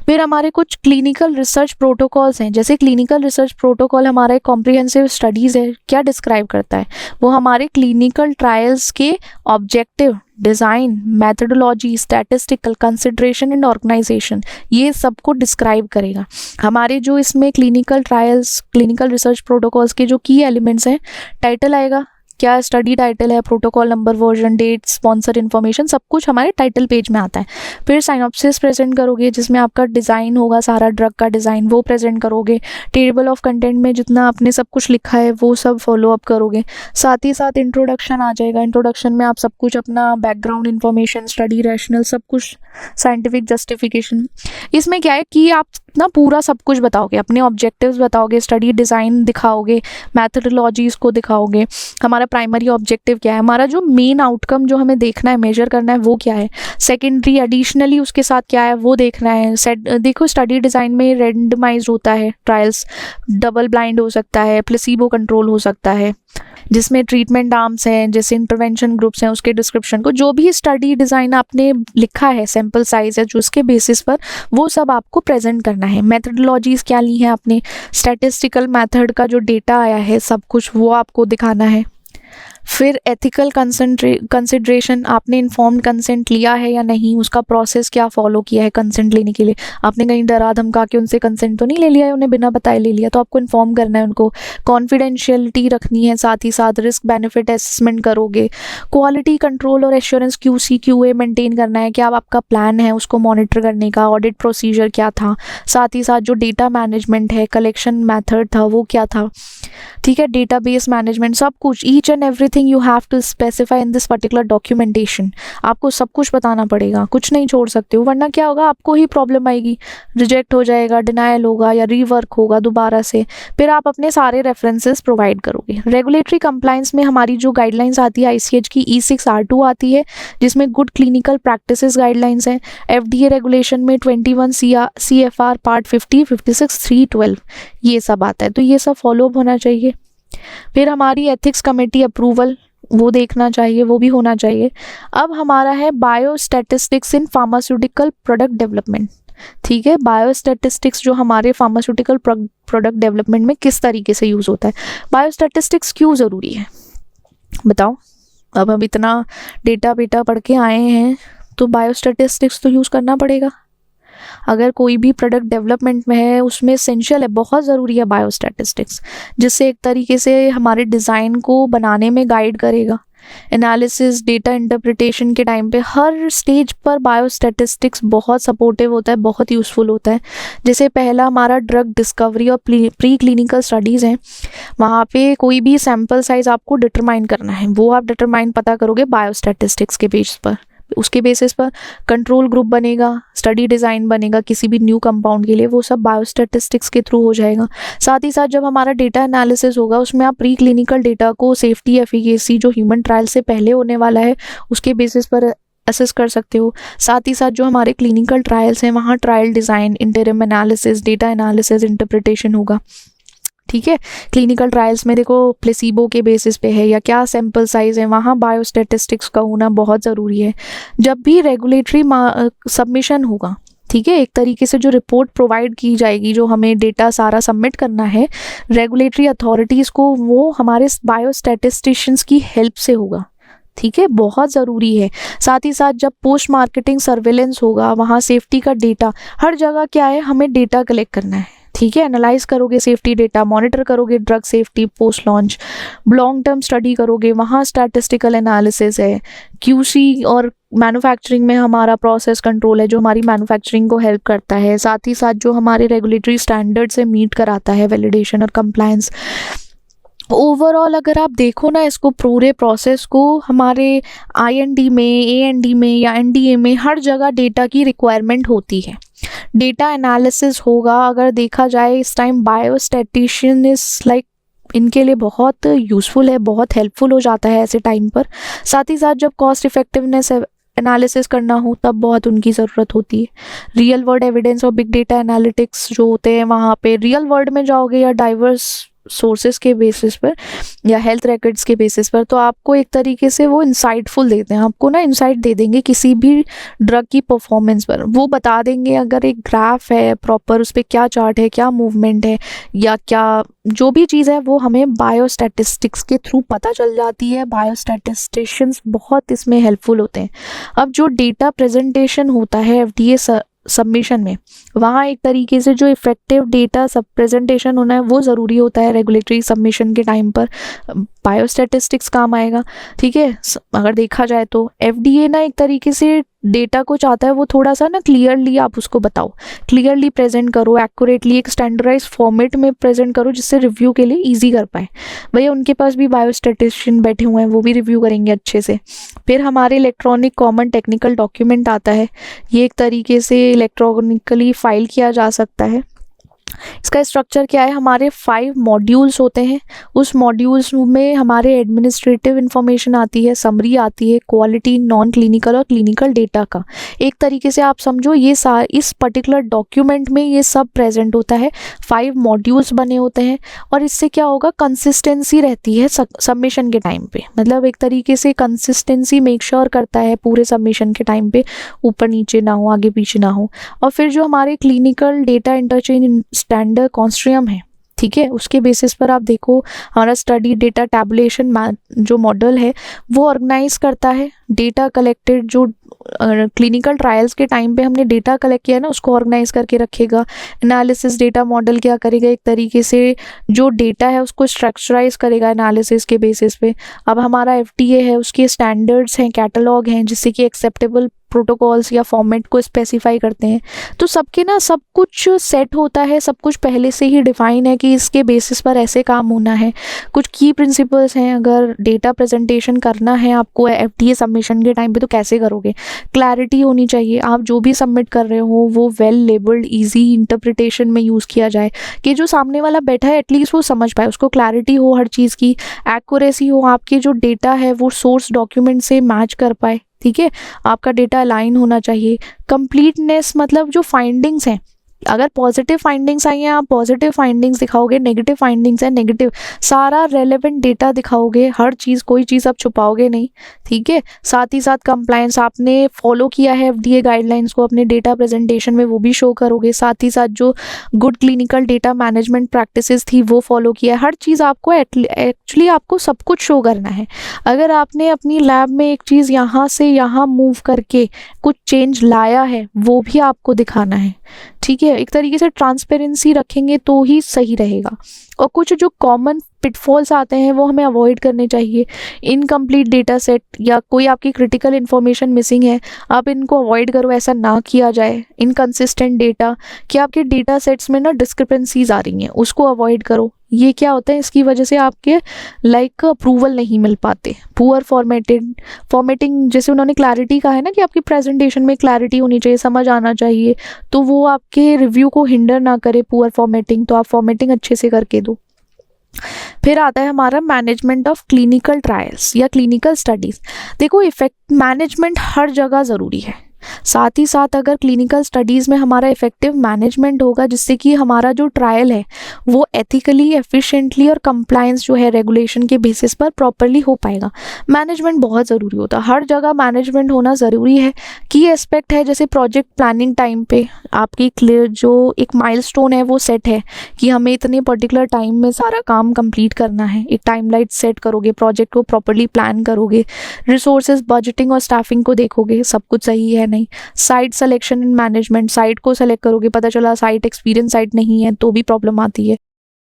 S1: फिर हमारे कुछ क्लिनिकल रिसर्च प्रोटोकॉल्स हैं, जैसे क्लिनिकल रिसर्च प्रोटोकॉल हमारा एक कॉम्प्रिहेंसिव स्टडीज़ है, क्या डिस्क्राइब करता है, वो हमारे क्लिनिकल ट्रायल्स के objective, design, methodology, statistical consideration and organisation, ये सबको डिस्क्राइब करेगा। हमारे जो इसमें clinical trials, clinical research protocols के जो की एलिमेंट्स हैं, टाइटल आएगा, क्या स्टडी टाइटल है, protocol number, version, date, sponsor information, सब कुछ हमारे टाइटल पेज में आता है। फिर साइनॉप्सिस प्रेजेंट करोगे, जिसमें आपका डिज़ाइन होगा, सारा ड्रग का डिज़ाइन वो प्रेजेंट करोगे। टेबल ऑफ कंटेंट में जितना आपने सब कुछ लिखा है वो सब फॉलो अप करोगे। साथ ही साथ इंट्रोडक्शन आ जाएगा, इंट्रोडक्शन में आप सब कुछ अपना बैकग्राउंड इन्फॉर्मेशन, स्टडी रैशनल, सब कुछ, साइंटिफिक जस्टिफिकेशन, इसमें क्या है कि आप ना पूरा सब कुछ बताओगे, अपने ऑब्जेक्टिव्स बताओगे, स्टडी डिज़ाइन दिखाओगे, मैथडोलॉजीज़ को दिखाओगे, हमारा प्राइमरी ऑब्जेक्टिव क्या है, हमारा जो मेन आउटकम जो हमें देखना है, मेजर करना है वो क्या है, सेकेंडरी एडिशनली उसके साथ क्या है वो देखना है। देखो स्टडी डिज़ाइन में रेंडमाइज होता है ट्रायल्स, डबल ब्लाइंड हो सकता है, प्लेसिबो कंट्रोल हो सकता है, जिसमें ट्रीटमेंट आर्म्स हैं, जैसे इंटरवेंशन ग्रुप्स हैं, उसके डिस्क्रिप्शन को, जो भी स्टडी डिज़ाइन आपने लिखा है, सैम्पल साइज है जो उसके बेसिस पर, वो सब आपको प्रेजेंट करना है। मेथडोलॉजीज़ क्या ली हैं आपने, स्टैटिस्टिकल मेथड का जो डेटा आया है सब कुछ वो आपको दिखाना है। फिर एथिकल कंसिडरेशन, आपने इन्फॉर्म्ड कंसेंट लिया है या नहीं, उसका प्रोसेस क्या फॉलो किया है कंसेंट लेने के लिए, आपने कहीं डरा धमका के उनसे कंसेंट तो नहीं ले लिया है, उन्हें बिना बताए ले लिया, तो आपको इन्फॉर्म करना है उनको। कॉन्फिडेंशियलिटी रखनी है, साथ ही साथ रिस्क बेनिफिट असेसमेंट करोगे, क्वालिटी कंट्रोल और एश्योरेंस QC QA मेंटेन करना है, क्या आपका प्लान है उसको मॉनिटर करने का, ऑडिट प्रोसीजर क्या था, साथ ही साथ जो डेटा मैनेजमेंट है, कलेक्शन मैथड था वो क्या था, ठीक है, डेटाबेस मैनेजमेंट, सब कुछ, each and everything you have to specify in this particular documentation. आपको सब कुछ बताना पड़ेगा, कुछ नहीं छोड़ सकते हो, वरना क्या होगा, आपको ही प्रॉब्लम आएगी, रिजेक्ट हो जाएगा, डिनायल होगा या रीवर्क होगा दोबारा से। फिर आप अपने सारे रेफरेंसेस प्रोवाइड करोगे। रेगुलेटरी कंप्लाइंस में हमारी जो गाइडलाइंस आती है ICH की E6R2 आती है, जिसमें गुड क्लिनिकल प्रैक्टिसेस गाइडलाइंस हैं। FDA रेगुलेशन में 21 CFR पार्ट 50, 56, 312 ये सब आता है, तो ये सब फॉलो अप होना चाहिए। फिर हमारी एथिक्स कमेटी अप्रूवल वो देखना चाहिए, वो भी होना चाहिए। अब हमारा है biostatistics in pharmaceutical product development, ठीक है, बायोस्टैटिस्टिक्स जो हमारे फार्मास्यूटिकल प्रोडक्ट डेवलपमेंट में किस तरीके से यूज़ होता है। बायोस्टैटिस्टिक्स क्यों ज़रूरी है बताओ, अब हम इतना डेटा बेटा पढ़ के आए हैं तो बायोस्टैटिस्टिक्स तो यूज़ करना पड़ेगा। अगर कोई भी प्रोडक्ट डेवलपमेंट में है उसमें एसेंशियल है, बहुत ज़रूरी है बायोस्टैटिस्टिक्स, जिससे एक तरीके से हमारे डिज़ाइन को बनाने में गाइड करेगा। एनालिसिस, डेटा इंटरप्रिटेशन के टाइम पे हर स्टेज पर बायोस्टैटिस्टिक्स बहुत सपोर्टिव होता है, बहुत यूज़फुल होता है। जैसे पहला हमारा ड्रग डिस्कवरी और प्री क्लिनिकल स्टडीज़ हैं, वहाँ पे कोई भी सैम्पल साइज़ आपको डिटरमाइन करना है, वो आप डिटरमाइन पता करोगे बायोस्टैटिस्टिक्स के बेस पर। उसके बेसिस पर कंट्रोल ग्रुप बनेगा, स्टडी डिज़ाइन बनेगा किसी भी न्यू कंपाउंड के लिए, वो सब बायोस्टैटिस्टिक्स के थ्रू हो जाएगा। साथ ही साथ जब हमारा डेटा एनालिसिस होगा उसमें आप प्री क्लिनिकल डेटा को सेफ्टी एफिकेसी जो ह्यूमन ट्रायल से पहले होने वाला है उसके बेसिस पर असेस कर सकते हो। साथ ही साथ जो हमारे क्लिनिकल ट्रायल्स हैं वहाँ trial design, interim analysis, data analysis, interpretation होगा, ठीक है। क्लिनिकल ट्रायल्स में देखो प्लेसिबो के बेसिस पे है या क्या सैम्पल साइज़ है, वहाँ बायोस्टैटिस्टिक्स का होना बहुत ज़रूरी है। जब भी रेगुलेटरी सबमिशन होगा, ठीक है, एक तरीके से जो रिपोर्ट प्रोवाइड की जाएगी, जो हमें डेटा सारा सबमिट करना है रेगुलेटरी अथॉरिटीज़ को, वो हमारे बायोस्टैटिस्टिशियंस की हेल्प से होगा, ठीक है, बहुत ज़रूरी है। साथ ही साथ जब पोस्ट मार्केटिंग सर्वेलेंस होगा, वहाँ सेफ्टी का डेटा, हर जगह क्या है, हमें डेटा कलेक्ट करना है, ठीक है, एनालाइज करोगे सेफ्टी डेटा, मॉनिटर करोगे drug safety post launch, long term study करोगे, वहाँ स्टैटिस्टिकल एनालिसिस है, क्यूसी और मैन्युफैक्चरिंग में हमारा प्रोसेस कंट्रोल है जो हमारी मैन्युफैक्चरिंग को हेल्प करता है, साथ ही साथ जो हमारे रेगुलेटरी स्टैंडर्ड से मीट कराता है, वैलिडेशन और कंप्लायंस। ओवरऑल अगर आप देखो ना इसको, पूरे प्रोसेस को, हमारे IND में, AND में या NDA में हर जगह डेटा की रिक्वायरमेंट होती है, डेटा एनालिसिस होगा। अगर देखा जाए इस टाइम बायोस्टैटिशियन इज लाइक इनके लिए बहुत यूज़फुल है, बहुत हेल्पफुल हो जाता है ऐसे टाइम पर। साथ ही साथ जब कॉस्ट इफेक्टिवनेस एनालिसिस करना हो तब बहुत उनकी ज़रूरत होती है। रियल वर्ल्ड एविडेंस और बिग डेटा एनालिटिक्स जो होते हैं, वहाँ पे रियल वर्ल्ड में जाओगे या डाइवर्स सोर्सेज के बेसिस पर या हेल्थ रिकॉर्ड्स के बेसिस पर, तो आपको एक तरीके से वो इंसाइटफुल देते हैं, आपको ना इंसाइट दे देंगे किसी भी ड्रग की परफॉर्मेंस पर। वो बता देंगे अगर एक ग्राफ है प्रॉपर, उस पर क्या चार्ट है, क्या मूवमेंट है या क्या जो भी चीज़ है, वो हमें बायोस्टैटिस्टिक्स के थ्रू पता चल जाती है। बायोस्टैटिस्टिशियंस बहुत इसमें हेल्पफुल होते हैं। अब जो डेटा प्रेजेंटेशन होता है FDA सबमिशन में, वहाँ एक तरीके से जो इफेक्टिव डेटा सब प्रेजेंटेशन होना है वो ज़रूरी होता है। रेगुलेटरी सबमिशन के टाइम पर बायोस्टैटिस्टिक्स काम आएगा, ठीक है। अगर देखा जाए तो FDA ना एक तरीके से डेटा को चाहता है वो थोड़ा सा ना क्लियरली आप उसको बताओ, क्लियरली प्रेजेंट करो, एक्यूरेटली एक स्टैंडर्डाइज फॉर्मेट में प्रेजेंट करो जिससे रिव्यू के लिए ईजी कर पाए। भैया उनके पास भी बायोस्टैटिशियन बैठे हुए हैं, वो भी रिव्यू करेंगे अच्छे से। फिर हमारे इलेक्ट्रॉनिक कॉमन टेक्निकल डॉक्यूमेंट आता है, ये एक तरीके से इलेक्ट्रॉनिकली फाइल किया जा सकता है। इसका स्ट्रक्चर क्या है, हमारे 5 मॉड्यूल्स होते हैं, उस मॉड्यूल्स में हमारे एडमिनिस्ट्रेटिव इन्फॉर्मेशन आती है, समरी आती है, क्वालिटी, नॉन क्लिनिकल और क्लिनिकल डेटा का। एक तरीके से आप समझो ये इस पर्टिकुलर डॉक्यूमेंट में ये सब प्रेजेंट होता है, 5 मॉड्यूल्स बने होते हैं। और इससे क्या होगा, कंसिस्टेंसी रहती है सबमिशन के टाइम पे, मतलब एक तरीके से कंसिस्टेंसी मेक श्योर करता है पूरे सबमिशन के टाइम पे, ऊपर नीचे ना हो, आगे पीछे ना हो। और फिर जो हमारे क्लिनिकल डेटा इंटरचेंज स्टैंडर्ड कॉन्स्ट्रियम है, ठीक है, उसके बेसिस पर आप देखो हमारा स्टडी डेटा टैबुलेशन जो मॉडल है वो ऑर्गेनाइज करता है डेटा कलेक्टेड, जो क्लिनिकल ट्रायल्स के टाइम पे हमने डेटा कलेक्ट किया है ना उसको ऑर्गेनाइज करके रखेगा। एनालिसिस डेटा मॉडल क्या करेगा, एक तरीके से जो डेटा है उसको स्ट्रक्चराइज करेगा एनालिसिस के बेसिस पे। अब हमारा FDA है, उसके स्टैंडर्ड्स हैं, कैटलॉग हैं, जिससे कि एक्सेप्टेबल प्रोटोकॉल्स या फॉर्मेट को स्पेसिफाई करते हैं। तो सबके ना सब कुछ सेट होता है, सब कुछ पहले से ही डिफाइन है कि इसके बेसिस पर ऐसे काम होना है। कुछ की प्रिंसिपल्स हैं, अगर डेटा प्रेजेंटेशन करना है आपको FDA सबमिशन के टाइम पे तो कैसे करोगे, क्लैरिटी होनी चाहिए। आप जो भी सबमिट कर रहे हो वो वेल लेबल्ड, ईजी इंटरप्रिटेशन में यूज़ किया जाए कि जो सामने वाला बैठा है एटलीस्ट वो समझ पाए, उसको क्लैरिटी हो हर चीज़ की, एक्यूरेसी हो, आपके जो डेटा है वो सोर्स डॉक्यूमेंट से मैच कर पाए, ठीक है। आपका डेटा अलाइन होना चाहिए। कंप्लीटनेस मतलब जो फाइंडिंग्स हैं, अगर पॉजिटिव फाइंडिंग्स आई हैं आप पॉजिटिव फाइंडिंग्स दिखाओगे, नेगेटिव फाइंडिंग्स है नेगेटिव, सारा रेलेवेंट डेटा दिखाओगे, हर चीज़, कोई चीज़ आप छुपाओगे नहीं, ठीक है। साथ ही साथ कंप्लायंस आपने फॉलो किया है FDA गाइडलाइंस को अपने डेटा प्रेजेंटेशन में, वो भी शो करोगे। साथ ही साथ जो good clinical data management practices थी वो फॉलो किया है। हर चीज़ आपको एक्चुअली आपको सब कुछ शो करना है। अगर आपने अपनी लैब में एक चीज़ यहाँ से यहाँ मूव करके कुछ चेंज लाया है वो भी आपको दिखाना है, ठीक है। एक तरीके से ट्रांसपेरेंसी रखेंगे तो ही सही रहेगा। और कुछ जो कॉमन पिटफॉल्स आते हैं वो हमें अवॉइड करने चाहिए। इनकम्प्लीट डेटा सेट या कोई आपकी क्रिटिकल इन्फॉर्मेशन मिसिंग है, आप इनको अवॉइड करो, ऐसा ना किया जाए। इनकंसिस्टेंट डेटा, कि आपके डेटा सेट्स में ना डिस्क्रिपेंसीज आ रही हैं, उसको अवॉइड करो। ये क्या होता है, इसकी वजह से आपके अप्रूवल नहीं मिल पाते। पुअर फॉर्मेटिंग, जैसे उन्होंने क्लैरिटी कहा है ना कि आपकी प्रेजेंटेशन में क्लैरिटी होनी चाहिए, समझ आना चाहिए, तो वो आपके रिव्यू को हिंडर ना करे पुअर फॉर्मेटिंग, तो आप फॉर्मेटिंग अच्छे से करके दो। फिर आता है हमारा मैनेजमेंट ऑफ क्लिनिकल ट्रायल्स या क्लिनिकल स्टडीज़। देखो इफेक्ट मैनेजमेंट हर जगह ज़रूरी है। साथ ही साथ अगर क्लिनिकल स्टडीज़ में हमारा इफेक्टिव मैनेजमेंट होगा जिससे कि हमारा जो ट्रायल है वो एथिकली, एफिशिएंटली और कंप्लायंस जो है रेगुलेशन के बेसिस पर प्रॉपरली हो पाएगा। मैनेजमेंट बहुत ज़रूरी होता है, हर जगह मैनेजमेंट होना ज़रूरी है। की एस्पेक्ट है जैसे प्रोजेक्ट प्लानिंग टाइम पे आपकी क्लियर जो एक माइलस्टोन है वो सेट है कि हमें इतने पर्टिकुलर टाइम में सारा काम कंप्लीट करना है, एक टाइमलाइन सेट करोगे, प्रोजेक्ट को प्रॉपरली प्लान करोगे, रिसोर्सेज, बजटिंग और स्टाफिंग को देखोगे, सब कुछ सही है, नहीं। Site selection and management, site को सेलेक्ट करोगे, पता चला साइट एक्सपीरियंस साइट नहीं है तो भी प्रॉब्लम आती है।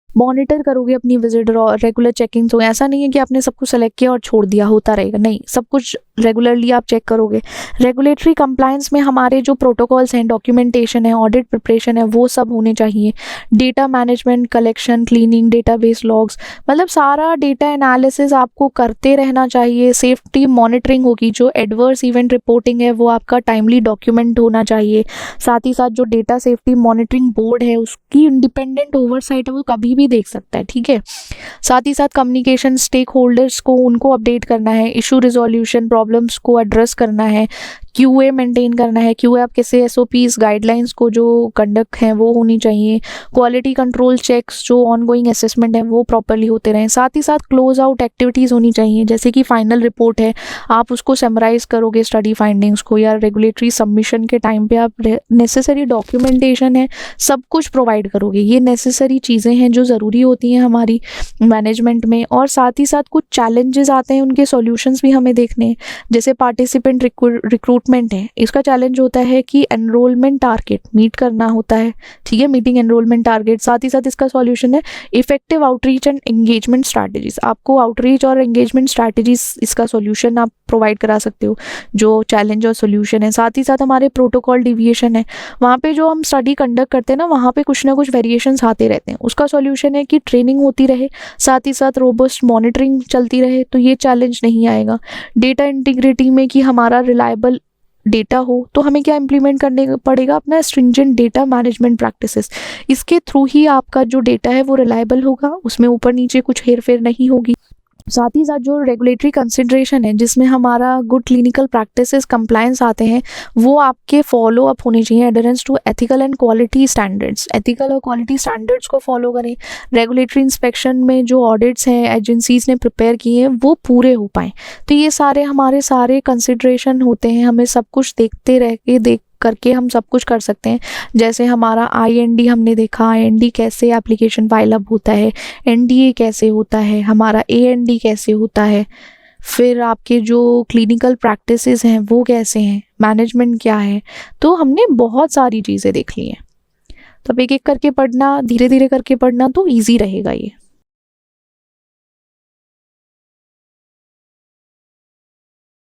S1: मॉनिटर करोगे अपनी विजिट और रेगुलर चेकिंग, तो ऐसा नहीं है कि आपने सब कुछ सेलेक्ट किया और छोड़ दिया, होता रहेगा, नहीं, सब कुछ रेगुलरली आप चेक करोगे। रेगुलेटरी कंप्लायंस में हमारे जो प्रोटोकॉल्स हैं, डॉक्यूमेंटेशन है, ऑडिट प्रिपरेशन है, वो सब होने चाहिए। Data management, collection, cleaning, database logs, मतलब सारा डेटा एनालिसिस आपको करते रहना चाहिए। सेफ्टी मॉनिटरिंग होगी, जो एडवर्स इवेंट रिपोर्टिंग है वो आपका टाइमली डॉक्यूमेंट होना चाहिए। साथ ही साथ जो डेटा सेफ्टी मॉनिटरिंग बोर्ड है उसकी इंडिपेंडेंट ओवरसाइट है, वो कभी भी देख सकता है, ठीक है। साथ ही साथ कम्युनिकेशन, स्टेक होल्डर्स को उनको अपडेट करना है, इशू रिजोल्यूशन, प्रॉब्लम्स को एड्रेस करना है, क्यूए मेंटेन करना है। क्यूए आप कैसे एसओपीज गाइडलाइंस को जो कंडक्ट हैं वो होनी चाहिए। क्वालिटी कंट्रोल चेक्स, जो ऑनगोइंग असेसमेंट है वो प्रॉपर्ली होते रहें। साथ ही साथ क्लोज आउट एक्टिविटीज़ होनी चाहिए, जैसे कि फाइनल रिपोर्ट है आप उसको समराइज करोगे स्टडी फाइंडिंग्स को, या रेगुलेटरी सबमिशन के टाइम पे आप नेसेसरी डॉक्यूमेंटेशन है सब कुछ प्रोवाइड करोगे। ये नेसेसरी चीज़ें हैं जो ज़रूरी होती हैं हमारी मैनेजमेंट में। और साथ ही साथ कुछ चैलेंजेस आते हैं, उनके सॉल्यूशंस भी हमें देखने हैं। जैसे पार्टिसिपेंट रिक्रूटमेंट है, इसका चैलेंज होता है कि एनरोलमेंट टारगेट मीट करना होता है, ठीक है, मीटिंग एनरोलमेंट टारगेट। साथ ही साथ इसका सॉल्यूशन है effective outreach and engagement strategies. आपको आउटरीच और एंगेजमेंट स्ट्रैटेजीज, इसका सॉल्यूशन आप प्रोवाइड करा सकते हो, जो चैलेंज और सॉल्यूशन है। साथ ही साथ हमारे प्रोटोकॉल डिविएशन है, वहाँ पे जो हम स्टडी कंडक्ट करते हैं ना, वहाँ पे कुछ ना कुछ वेरिएशंस आते रहते हैं। उसका सॉल्यूशन है कि ट्रेनिंग होती रहे, साथ ही साथ रोबस्ट मॉनिटरिंग चलती रहे, तो ये चैलेंज नहीं आएगा। डेटा इंटीग्रिटी में कि हमारा रिलायबल डेटा हो, तो हमें क्या इम्प्लीमेंट करने पड़ेगा, अपना स्ट्रिंजेंट डेटा मैनेजमेंट प्रैक्टिसेस। इसके थ्रू ही आपका जो डेटा है वो रिलायबल होगा, उसमें ऊपर नीचे कुछ हेर फेर नहीं होगी। साथ ही साथ जो रेगुलेटरी कंसिडरेशन है, जिसमें हमारा गुड क्लिनिकल प्रैक्टिसेस कंप्लायंस आते हैं, वो आपके फॉलो अप होने चाहिए। Adherence to ethical and quality standards, ethical और क्वालिटी स्टैंडर्ड्स को फॉलो करें। रेगुलेटरी इंस्पेक्शन में जो ऑडिट्स हैं एजेंसीज ने प्रिपेयर किए हैं वो पूरे हो पाएँ। तो ये सारे हमारे सारे कंसिडरेशन होते हैं, हमें सब कुछ देखते रह के देख करके हम सब कुछ कर सकते हैं। जैसे हमारा IND हमने देखा, IND कैसे एप्लीकेशन फाइल अप होता है, NDA कैसे होता है, हमारा AND कैसे होता है, फिर आपके जो क्लिनिकल प्रैक्टिसेस हैं वो कैसे हैं, मैनेजमेंट क्या है। तो हमने बहुत सारी चीज़ें देख ली हैं। तो अब एक एक करके पढ़ना, धीरे धीरे करके पढ़ना तो ईजी रहेगा ये।